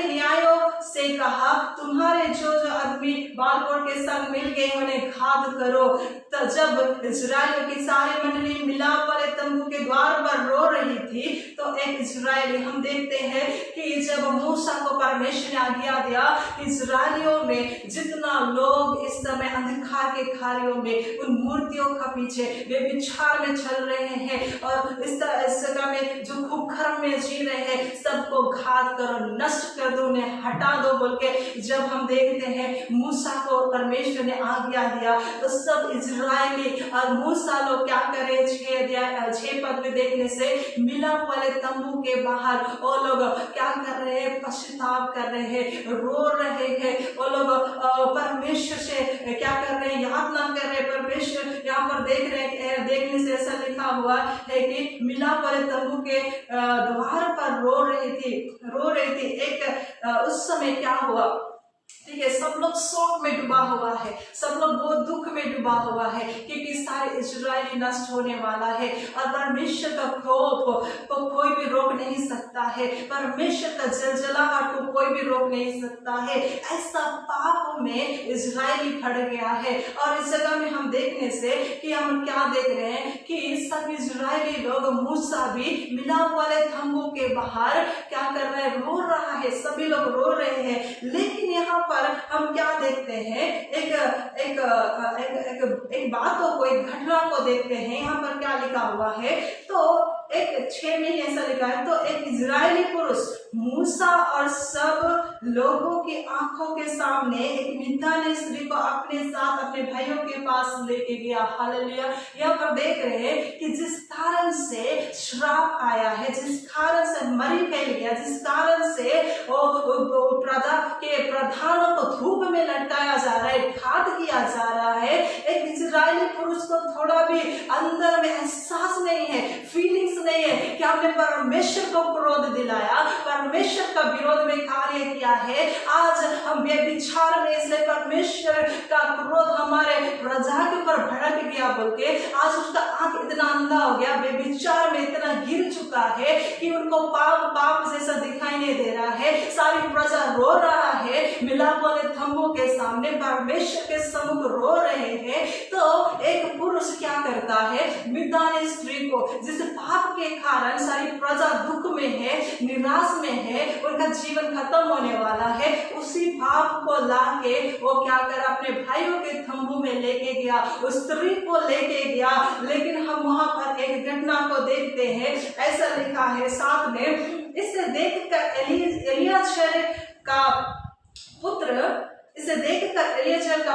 न्यायों से कहा, तुम्हारे जो आदमी बालकों के संग मिल गए उन्हें घात करो। तो जब इजरायलियों की सारी मंडली मिलाप वाले तंबू के द्वार पर रो रही थी, तो एक इजरायली, हम देखते हैं कि जब मूसा को परमेश्वर ने आज्ञा दिया, इजरायलियों में जितना लोग इस समय अंधकार के कार्यों में, उन मूर्तियों का पीछे व्यभिचार में चल रहे हैं, और इस जगह में जो कुकर्म में जी रहे हैं, सबको घात करो, नष्ट कर दो, उन्हें हटा दो बोल के जब हम देखते हैं मूसा को परमेश्वर ने आज्ञा दिया, तो सब इजरायली और मूसा लोग क्या करे, 6 पद में देखने से मिलाप वाले तंबू के बाहर वो लोग क्या कर रहे हैं, पश्चाताप कर रहे हैं, रो रहे हैं। वो लोग परमेश्वर से क्या कर रहे हैं, यातना कर रहे हैं। परमेश्वर यहाँ पर देख रहे हैं, देखने से ऐसा लिखा हुआ है कि मिलाप वाले तंबू के द्वार पर रो रही थी। उस समय क्या हुआ, ठीक है, सब लोग शोक में डूबा हुआ है, सब लोग बहुत दुख में डूबा हुआ है, क्योंकि सारे इजरायली नष्ट होने वाला है। और परमेश्वर का कोप को कोई भी रोक नहीं सकता है, परमेश्वर का जलजलाहट को कोई भी रोक नहीं सकता है। ऐसा पाप में इजरायली पड़ गया है। और इस जगह में हम देखने से कि हम क्या देख रहे हैं कि सब इजरायली लोग, मूसा भी मिलाप वाले तंबू के बाहर क्या कर रहे हैं, रो रहा है, सभी लोग रो रहे हैं। लेकिन यहाँ पर हम क्या देखते हैं, एक बातों को, एक घटना को देखते हैं। यहाँ पर क्या लिखा हुआ है, तो एक 6 में ऐसा लिखा है, तो एक इजरायली पुरुष मूसा और सब लोगों की आंखों के सामने एक मिद्यानी स्त्री को अपने साथ अपने भाइयों के पास लेके गया। हालेलुया। यहाँ पर देख रहे हैं कि जिस कारण से श्राप आया है, जिस कारण से मरी फैल गया, जिस कारण से प्रधानों को धूप में लटकाया जा रहा है, घात किया जा रहा है, एक इजरायली पुरुष को थोड़ा भी अंदर में एहसास नहीं है, फीलिंग्स नहीं है कि हमने परमेश्वर को क्रोध दिलाया, परमेश्वर का विरोध में कार्य किया है। आज हम व्यभिचार में, इसलिए परमेश्वर का क्रोध हमारे प्रजा के ऊपर भड़क गया बोल के आज उसका आंख इतना अंधा हो गया, व्यभिचार में इतना गिर चुका है कि उनको पाप जैसा दिखाई नहीं दे रहा है। सारी प्रजा रो रहा है, मिलाप वाले तंबू के सामने परमेश्वर के सम्मुख रो रहे हैं। तो एक पुरुष क्या करता है, मिद्यानी स्त्री को, जिस पाप के कारण सारी प्रजा दुख में है, निराश में है, उनका जीवन खत्म होने वाला है, उसी पाप को लाके वो क्या कर अपने भाइयों के तंबू में लेके गया, उस स्त्री को लेके गया। लेकिन हम वहां पर एक घटना को देखते हैं, ऐसा लिखा है 7 में, इसे देखकर एलियाजर का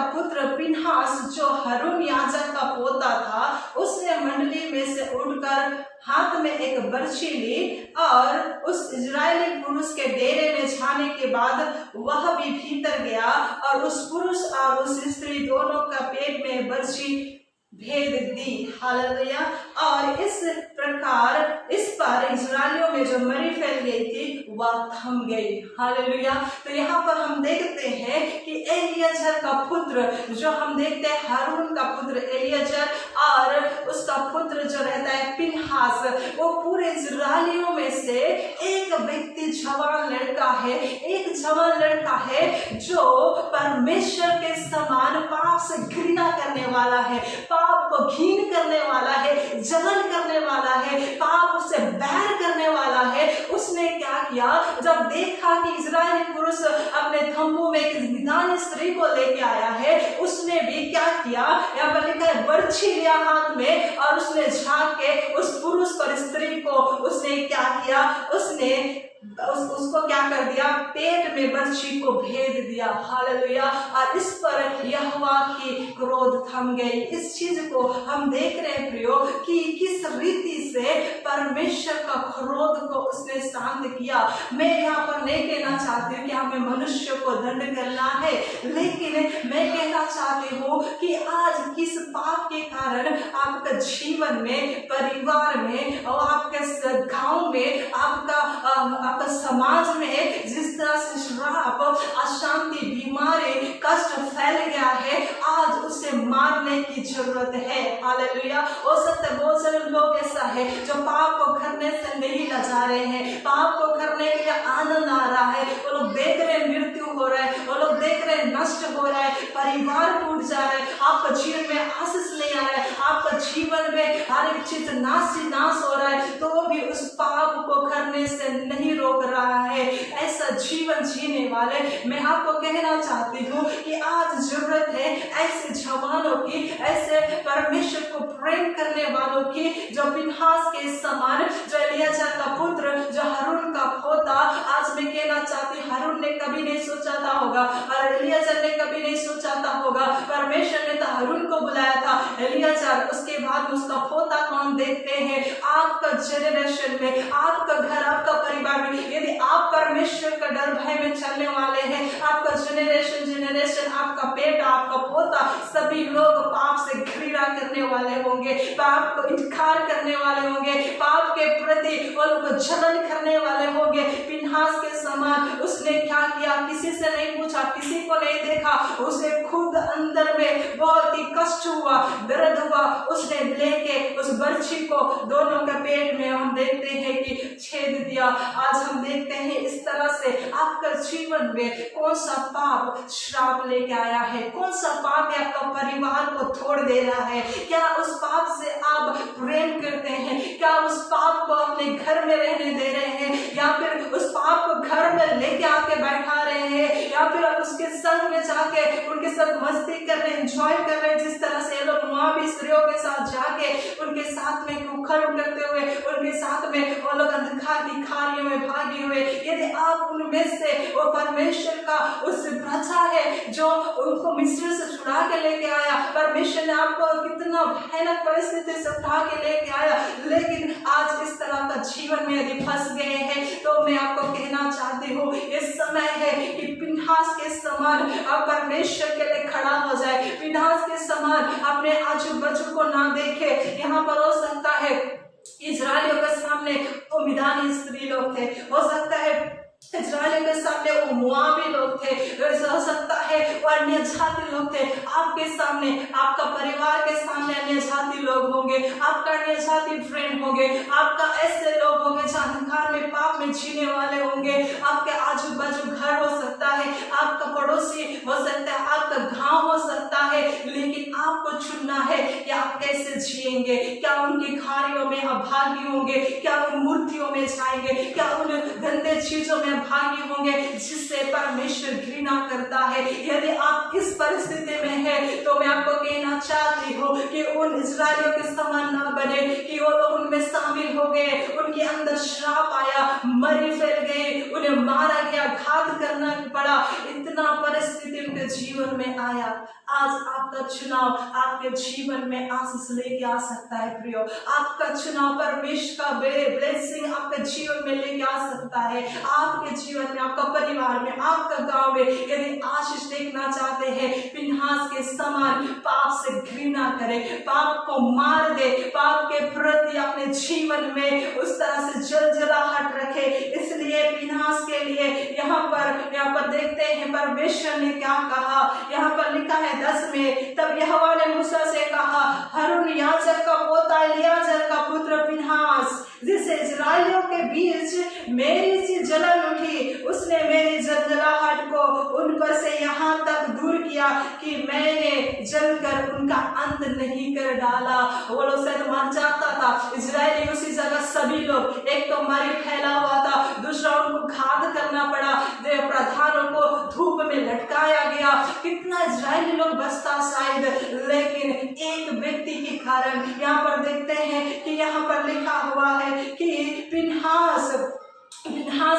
पुत्र पिनहास, जो हारून याजक का पोता था, उसने मंडली में से उठकर हाथ में एक बर्छी ली और उस इजरायली पुरुष के डेरे में जाने के बाद वह भी भीतर गया और उस पुरुष और उस स्त्री दोनों का पेट में बर्छी भेद दी। हालेलुया। और इस प्रकार इस पर इजरायलियों में जो मरी फैल गई थी वह थम गई। हालेलुया। तो यहाँ पर हम देखते हैं कि एलियाजर का पुत्र, जो हम देखते हैं हारून का पुत्र एलियाजर और उसका पुत्र जो रहता है पिनहास, वो पूरे इजरायलियों में से एक व्यक्ति, जवान लड़का है, एक जवान लड़का है जो परमेश्वर के समान पाप से घृणा करने वाला है, पाप को घिन करने वाला है, जलन करने वाला है, पाप से बैर करने वाला है। उसने क्या किया, जब देखा कि इजरायली पुरुष अपने तंबू में एक मिद्यानी स्त्री को लेके आया है, उसने भी क्या किया, यहाँ पर लिखा है बर्छी लिया हाथ में और उसने झांक के उस पुरुष और स्त्री को उसने क्या किया, उसने उसको क्या कर दिया, पेट में बर्छी को भेद दिया। हालेलुया। और इस पर यहोवा की क्रोध थम गई। इस चीज को हम देख रहे हैं प्रियो कि किस रीति से परमेश्वर का क्रोध को उसने शांत किया। मैं यहाँ पर नहीं कहना चाहती हूँ कि हमें मनुष्य को दंड करना है, लेकिन मैं कहना चाहती हूँ कि आज किस पाप के कारण आपका जीवन में, परिवार में और आपके गांव में, आपका समाज में जिस तरह से श्राप, अशांति, बीमारी, कष्ट फैल गया है, आज उसे मारने की जरूरत है। हालेलुया। हो सकता है बहुत सारे लोग ऐसा है जो पाप को करने से नहीं लजा रहे हैं, पाप को करने के लिए आनंद आ रहा है, वो लोग देख रहे हैं मृत्यु हो रहा है, वो लोग देख रहे हैं नष्ट हो रहा है, परिवार टूट जा रहा है, आपका जीवन में आशीष नहीं आ रहा है, आपका जीवन में हर एक चीज नाश हो रहा है, तो भी उस पाप को करने से नहीं रोक रहा है। ऐसा जीवन जीने वाले मैं आपको कहना चाहती हूँ कि आज जरूरत है ऐसे जवानों की, ऐसे परमेश्वर को प्रेम करने वालों की, जो पिनहास के समान, जो एलियाजर का पुत्र, जो हारून का पोता। आज मैं कहना चाहती हूँ, हारून ने कभी नहीं सोचा था होगा और एलियाजर ने कभी नहीं सोचा था होगा, परमेश्वर ने तो हारून को बुलाया था, एलियाजर उसके बाद उसका पोता कौन देखते हैं। आपका जनरेशन में, आपका घर, आपका परिवार में यदि आप परमेश्वर परमेश्वर का डर भय में चलने वाले हैं, आपका जनरेशन, आपका बेटा, आपका पोता, सभी लोग पाप से घृणा करने वाले होंगे, पाप को इनकार करने वाले होंगे, पाप के प्रति उनको जलन करने वाले होंगे। फिनहास के समान उसने क्या किया, किसी से नहीं पूछा, किसी को नहीं देखा, उसे खुद अंदर में बहुत ही कष्ट हुआ, दर्द हुआ, उसने लेके उस बर्छी को दोनों के पेट में हम देखते हैं कि छेद दिया। आज हम देखते हैं इस तरह से आपका जीवन में कौन सा पाप श्राप लेके आया है, कौन सा पाप आपका परिवार को तोड़ दे रहा है। क्या उस पाप से आप प्रेम करते हैं, क्या उस पाप को अपने घर में रहने दे रहे हैं, या फिर उस पाप को घर में लेके आके बैठा रहे हैं, या फिर आप उसके संग में जाके उनके साथ मस्ती कर रहे हैं, एंजॉय कर रहे हैं, जिस तरह से ये लोग मोआबी स्त्रियों के साथ जाके उनके साथ में कुखर करते हुए, उनके साथ में वो लोग अंधकार की खारियों में भागे हुए। यदि आप उनमें से वो परमेश्वर का उस प्रजा है जो उनको मिस्र से छुड़ा के लेके आया, परमेश्वर ने आपको कितना भयानक परिस्थिति से उठा के लेके आया, लेकिन आज इस तरह का जीवन में यदि फंस गए हैं, तो मैं आपको कहना चाहती हूँ इस समय है कि फिनहास के समान आप परमेश्वर के लिए खड़ा हो जाए, फिनहास के समान अपने आजू बाजू को ना देखे। यहाँ पर हो सकता है इजरायलियों के सामने वो मिदानी स्त्री लोग थे, हो सकता है इजराइल के सामने वो मोआबी लोग थे, हो सकता है वो अन्य जाति लोग थे। आपके सामने, आपका परिवार के सामने अन्य जाति लोग होंगे, आपका अन्य जाति फ्रेंड होंगे, आपका ऐसे लोग होंगे जो अंधकार में पाप में जीने वाले होंगे, आपके आजू बाजू घर हो सकता है, आपका पड़ोसी हो सकता है, आपका गांव हो सकता है, लेकिन आपको चुनना है कि आप कैसे जिएंगे। क्या उनकी खारियों में अभागी होंगे, क्या उन मूर्तियों में जाएंगे, क्या उन गंदे चीजों में भागी होंगे जिससे परमेश्वर घृणा करता है। यदि आप इस परिस्थिति में हैं, तो मैं आपको कहना चाहती हूँ कि उन इजरायलियों के समान ना बने कि वो लोग उनमें शामिल हो गए, उनके अंदर श्राप आया, मरी फैल गई, उन्हें मारा गया, घात करना पड़ा, इतना परिस्थिति उनके जीवन में आया। आज आपका चुनाव आपके जीवन में आशीष लेके आ सकता है प्रियो, आपका चुनाव परमेश्वर का ब्लेसिंग आपके जीवन में लेके आ सकता है। आपके जीवन में, आपका परिवार में, आपका गांव में यदि आशीष देखना चाहते हैं, फिनहास के समान पाप से घृणा करें, पाप को मार दे, पाप के प्रति अपने जीवन में उस तरह से जलजलाहट रखे। इसलिए फिनहास के लिए यहाँ पर देखते हैं परमेश्वर ने क्या कहा। यहाँ पर लिखा है 10 में, तब यहोवा ने मूसा से कहा, हारून याजक का पोता एलीआजर का पुत्र फिनहास जिसे इजराइलियों के बीच मेरी सी जलन उठी, उसने मेरी जलजलाहट को उन पर से यहाँ तक दूर किया कि मैंने जलकर उनका अंत नहीं कर डाला। वो लोग शायद मर जाता था, इजरायली उसी जगह सभी लोग, एक तो मरी फैला हुआ था, दूसरा उनको घात करना पड़ा, देव प्रधानों को धूप में लटकाया गया, कितना इजरायली लोग बचता शायद, लेकिन एक व्यक्ति के कारण यहाँ पर देखते हैं कि यहाँ पर लिखा हुआ है कि फिनहास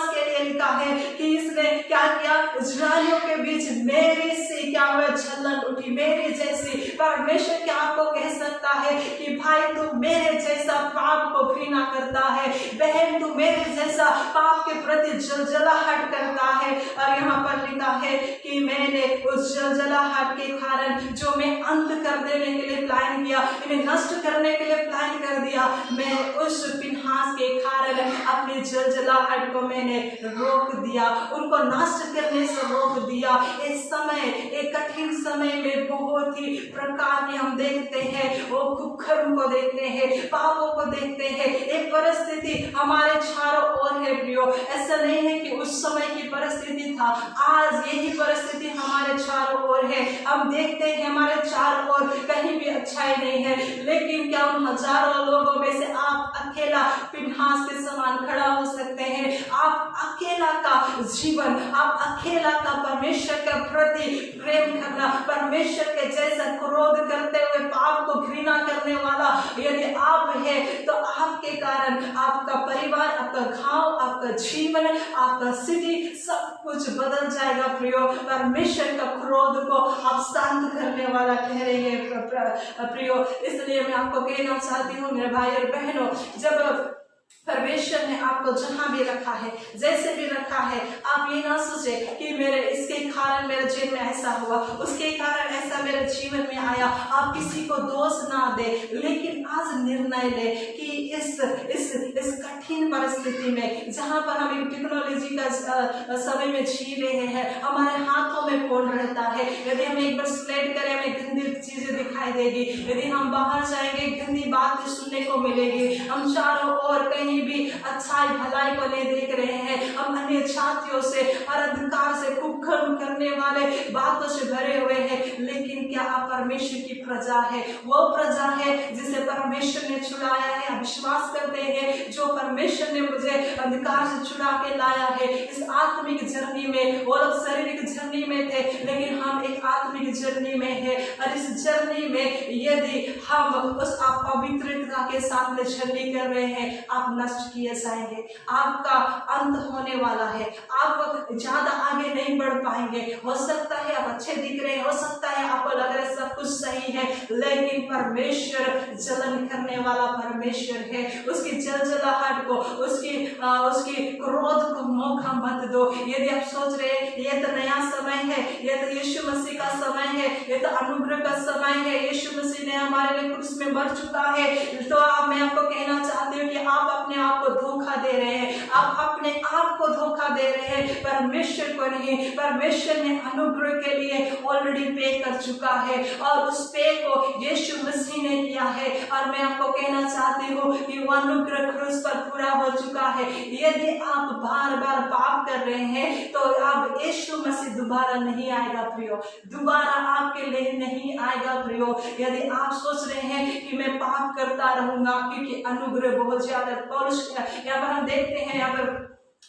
के लिए लिखा है कि इसने क्या किया, इजरायलियों के बीच मेरी से क्या हुआ, जलन उठी, मेरी जैसी। परमेश्वर क्या आपको कह सकता है कि भाई तू मेरे जैसा पाप को घृणा करता है, बहन तू मेरे जैसा पाप के प्रति जलजलाहट करता है। और यहाँ पर लिखा है कि मैंने उस जलजलाहट के कारण जो मैं अंत कर देने के लिए प्लान किया, इन्हें नष्ट करने के लिए प्लान कर दिया, मैं उस फिनहास के कारण अपनी जलजलाहट को मैंने रोक दिया, उनको नष्ट करने से रोक दिया। इस समय, एक कठिन समय में बहुत ही प्रकार के हम देखते हैं, वो कुकर्म को देखते हैं, पापों को देखते हैं, एक परिस्थिति हमारे चारों ओर है प्रियो। ऐसा नहीं है कि उस समय की परिस्थिति था, आज यही परिस्थिति हमारे चारों ओर है। हम देखते हैं हमारे चारों ओर कहीं भी अच्छाई नहीं है, लेकिन क्या उन हजारों लोगों में से आप अकेला फिनहास के समान खड़ा हो सकते हैं? आप अकेला का जीवन, आप अकेला का परमेश्वर के प्रति प्रेम करना, परमेश्वर के जैसा क्रोध करते हुए पाप को घृणा करने वाला यदि आप है, तो आपके कारण आपका परिवार, आपका गांव, आपका जीवन, आपका सिटी सब कुछ बदल जाएगा प्रियो। परमेश्वर का क्रोध को आप शांत करने वाला ठहरेंगे प्रियो। इसलिए मैं आपको कहना चाहती हूँ मेरे भाई और बहनों, जब परमेश्वर ने आपको जहां भी रखा है, जैसे भी रखा है, आप ये ना सोचे कि मेरे इसके कारण मेरे जीवन में ऐसा हुआ, उसके कारण ऐसा मेरे जीवन में आया। आप किसी को दोष ना दे, लेकिन आज निर्णय ले कि इस कठिन परिस्थिति में, जहां पर हम टेक्नोलॉजी का समय में जी रहे हैं, हमारे हाथों में फोन रहता है, यदि हम एक बार स्लाइड करें हमें गंदी चीजें दिखाई देगी, यदि हम बाहर जाएंगे गंदी बातें सुनने को मिलेगी, हम चारों ओर कहीं भी अच्छाई भलाई को नहीं देख रहे हैं, हम अन्य जातियों से और अंधकार से कुकर्म करने वाले बातों से भरे हुए हैं। लेकिन क्या आप परमेश्वर की प्रजा है? वो प्रजा है जिसे परमेश्वर ने छुड़ाया है। आप विश्वास करते हैं जो परमेश्वर ने मुझे अंधकार से छुड़ा के लाया है। इस आत्मिक जर्नी में, वो लोग शारीरिक जर्नी में थे, लेकिन हम एक आत्मिक जर्नी में है, और इस जर्नी में यदि हम उस अपवित्रता के साथ में जर्नी कर रहे हैं, आप नष्ट किए जाएंगे, आपका अंत होने वाला है, आप ज्यादा आगे नहीं बढ़ पाएंगे। हो सकता है आप अच्छे दिख रहे हैं, हो सकता है आपको लग रहा है सब कुछ सही है, लेकिन परमेश्वर जलन करने वाला परमेश्वर है। उसकी जलजलाहट को, उसकी क्रोध को मौका मत दो। यदि आप सोच रहे हैं ये तो नया समय है, ये तो यीशु मसीह का समय है, ये तो अनुग्रह का समय है, यीशु मसीह ने हमारे लिए क्रूस में मर चुका है, तो मैं आपको कहना चाहती हूँ कि आप अपने आप को धोखा दे रहे हैं, आप अपने आप को धोखा दे रहे हैं, परमेश्वर को नहीं। परमेश्वर ने अनुग्रह के लिए ऑलरेडी पे कर चुका है, और उस पे को यीशु मसीह ने किया है। और मैं आपको कहना चाहती हूँ कि वो अनुग्रह क्रूस पर पूरा हो चुका है। यदि आप बार बार पाप कर रहे हैं तो आप यीशु मसीह दोबारा नहीं आएगा प्रियो, दोबारा आपके लिए नहीं आएगा प्रियो। यदि आप सोच रहे हैं कि मैं पाप करता रहूंगा क्योंकि अनुग्रह बहुत ज्यादा, पौलुस यहाँ पर हम देखते हैं, यहाँ पर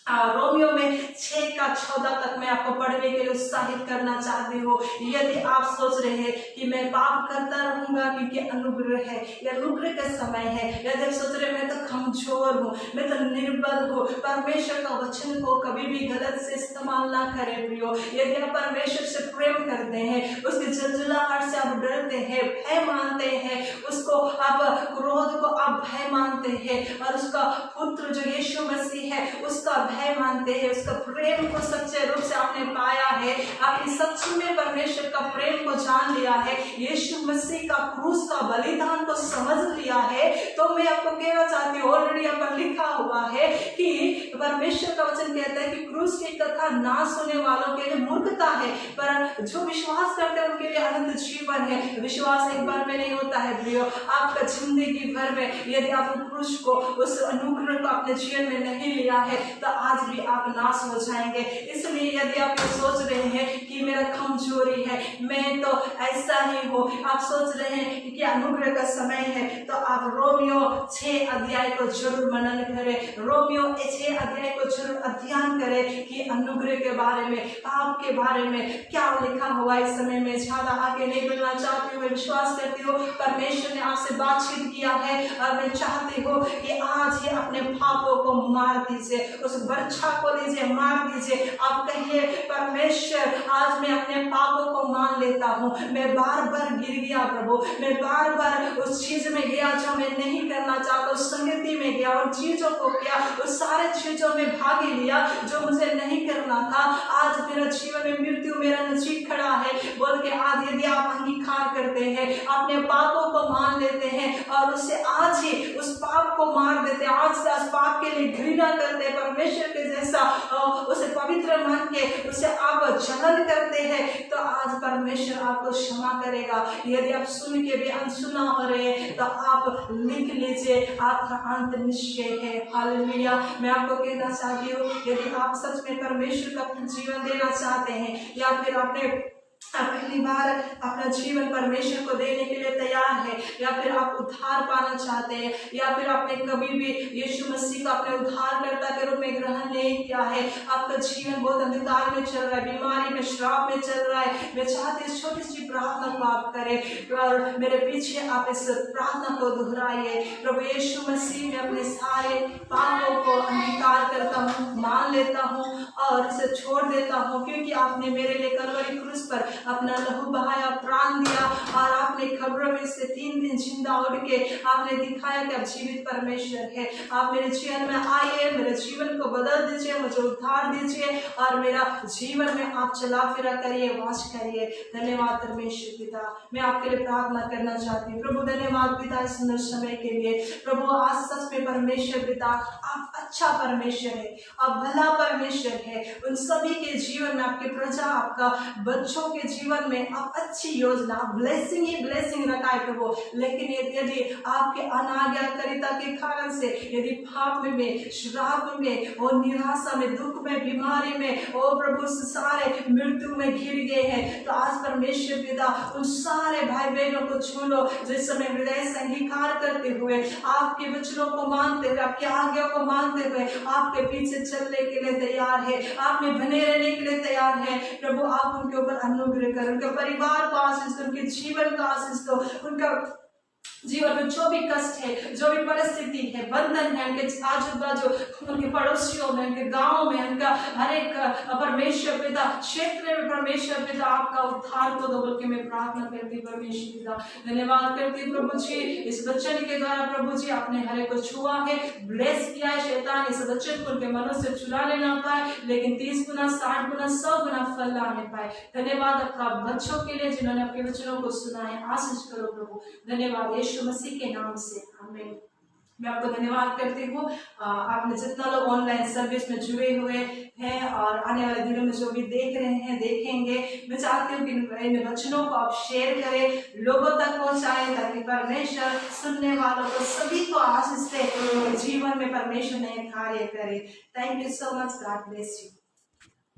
रोमियो में 6:14 तक मैं आपको पढ़ने के लिए उत्साहित करना चाहती हूँ। यदि आप सोच रहे हैं कि मैं पाप करता रहूंगा क्योंकि अनुग्रह है, या अनुग्रह का समय है, यदि आप सोच रहे मैं तो कमजोर हूँ, मैं तो निर्बल हूँ, परमेश्वर का वचन को कभी भी गलत से इस्तेमाल ना करें प्रियो। यदि आप परमेश्वर से प्रेम करते हैं, उसकी जलजलाहट से आप डरते हैं, भय मानते हैं, उसको आप क्रोध को आप भय मानते हैं, और उसका पुत्र जो यीशु मसीह है उसका भय मानते हैं, उसका प्रेम को सच्चे रूप से आपने पाया है, आपने सच में परमेश्वर का प्रेम को जान लिया है, यीशु मसीह का क्रूस का बलिदान को समझ लिया है, तो मैं आपको कहना चाहती हूँ, ऑलरेडी यहाँ पर लिखा हुआ है कि परमेश्वर का वचन कहता है कि क्रूस की कथा ना सुनने वालों के लिए मूर्खता है, पर जो विश्वास करते हैं उनके लिए अनंत जीवन है। विश्वास एक बार में नहीं होता है प्रियो, आपका जिंदगी भर में यदि आप क्रूस को, उस अनुग्रह को अपने जीवन में नहीं लिया है तो आज भी आप नाश हो जाएंगे। इसलिए यदि आप ये सोच रहे हैं कि मेरा कमजोरी है, मैं तो ऐसा ही हूँ, आप सोच रहे हैं कि अनुग्रह का समय है, तो आप रोमियो 6 अध्याय को जरूर मनन करें, रोमियो 6 अध्याय को जरूर अध्ययन करें कि अनुग्रह के बारे में, पाप के बारे में क्या लिखा हुआ। इस समय में ज्यादा आगे नहीं बढ़ना चाहती हूँ, मैं विश्वास करती हूँ परमेश्वर ने आपसे बातचीत किया है, और मैं चाहती हूँ कि आज ही अपने पापों को मार दीजिए, उस बर्छा को लीजिए, मार दीजिए। आप कहिए परमेश्वर आज मैं अपने पापों को मान लेता हूँ, मैं बार बार गिर गया प्रभु, मैं बार बार उस चीज में गया जो मैं नहीं करना चाहता, उस संगति में गया, उन चीजों को किया, उस सारे चीजों में भाग लिया जो मुझे नहीं करना था। आज मेरा जीवन में मृत्यु मेरा नजदीक खड़ा है बोल के आज यदि आप अंगीकार करते हैं, अपने पापों को मान लेते हैं और उससे आज ही उस पाप को मार देते हैं, आज से उस पाप के लिए घृणा करते हैं, परमेश्वर के जैसा उसे पवित्र मान के उसे आप जलन करते हैं, तो आज परमेश्वर आपको क्षमा करेगा। यदि आप सुन के भी अनसुना हो रहे हैं तो आप लिख लीजिए, आपका अंत निश्चय है। हालेलुया। मैं आपको कहना चाहती हूँ यदि आप सच में परमेश्वर का जीवन देना चाहते हैं, या फिर आपने पहली बार अपना जीवन परमेश्वर को देने के लिए तैयार है, या फिर आप उद्धार पाना चाहते हैं, या फिर आपने कभी भी यीशु मसीह को अपने उद्धारकर्ता के रूप में ग्रहण नहीं किया है, आपका जीवन बहुत अंधकार में चल रहा है, बीमारी में, श्राप में चल रहा है, मैं चाहती हूँ छोटी सी प्रार्थना को आप करें और मेरे पीछे आप इस प्रार्थना को दोहराइए। प्रभु यीशु मसीह में अपने सारे पापों को अंगीकार करता हूँ, मान लेता हूँ और इसे छोड़ देता हूँ, क्योंकि आपने मेरे लिए कलवरी क्रूस पर अपना लहू बहाया, प्राण दिया, और आपने खबरों में से 3 दिन जिंदा उठ के आपने दिखाया कि आप जीवित परमेश्वर है। आप मेरे जीवन में आइए, मेरे जीवन को बदल दीजिए, मुझे उद्धार दीजिए और मेरा जीवन में आप चला फिरा करिए, वास करिए। धन्यवाद परमेश्वर पिता, मैं आपके लिए प्रार्थना करना चाहती हूँ। प्रभु धन्यवाद पिता इस सुंदर समय के लिए। प्रभु आज सच में परमेश्वर पिता आप अच्छा परमेश्वर है, आप भला परमेश्वर है। उन सभी के जीवन में, आपके प्रजा, आपका बच्चों के जीवन में आप अच्छी योजना, ब्लेसिंग ही ब्लेसिंग रखा है प्रभु। लेकिन यदि आपके अनाज्ञाकारिता के कारण से, यदि पाप में, श्राप में और निराशा में, दुख में, बीमारी में, ओ प्रभु सारे मृत्यु में घिर गए हैं, तो आज परमेश्वर पिता उन सारे भाई बहनों को छू लो जिस समय हृदय से अंगीकार करते हुए, आपके वचनों को मानते हुए, आपकी आज्ञा को मानते हुए आपके पीछे चलने के लिए तैयार है, आप में बने रहने के लिए तैयार है। प्रभु आप उनके ऊपर अनुग्रह करो, उनके परिवार को आशीष दो, उनके जीवन का आशीष दो, उनका जीवन में जो भी कष्ट है, जो भी परिस्थिति है, बंधन है, उनके आजू बाजू, उनके पड़ोसियों में, उनके गांव में, उनका हर एक परमेश्वर पिता क्षेत्र में परमेश्वर पिता आपका उद्धार को दो, बल्कि मैं प्रार्थना करती परमेश्वर पिता। धन्यवाद करती प्रभु जी इस वचन के द्वारा। प्रभु जी आपने हर एक को छुआ है, ब्लेस किया है। शैतान इस वचन को उनके मनों से चुरा लेना पाए, लेकिन 30 गुना, 60 गुना, 100 गुना फल लाने पाए। धन्यवाद आपका बच्चों के लिए जिन्होंने आपके वचनों को सुना है, आशीष करो प्रभु। धन्यवाद यीशु मसीह के नाम से, आमीन। मैं आपको धन्यवाद करती हूँ। आपने जितना लोग ऑनलाइन सर्विस में जुड़े हुए हैं और आने वाले दिनों में जो भी देख रहे हैं, देखेंगे, मैं चाहती हूँ कि इन वचनों को आप शेयर करें, लोगों तक पहुंचाएं, ताकि परमेश्वर सुनने वालों को सभी को आशीष दे, जीवन में परमेश्वर नए कार्य करे। Thank you so much, God bless you.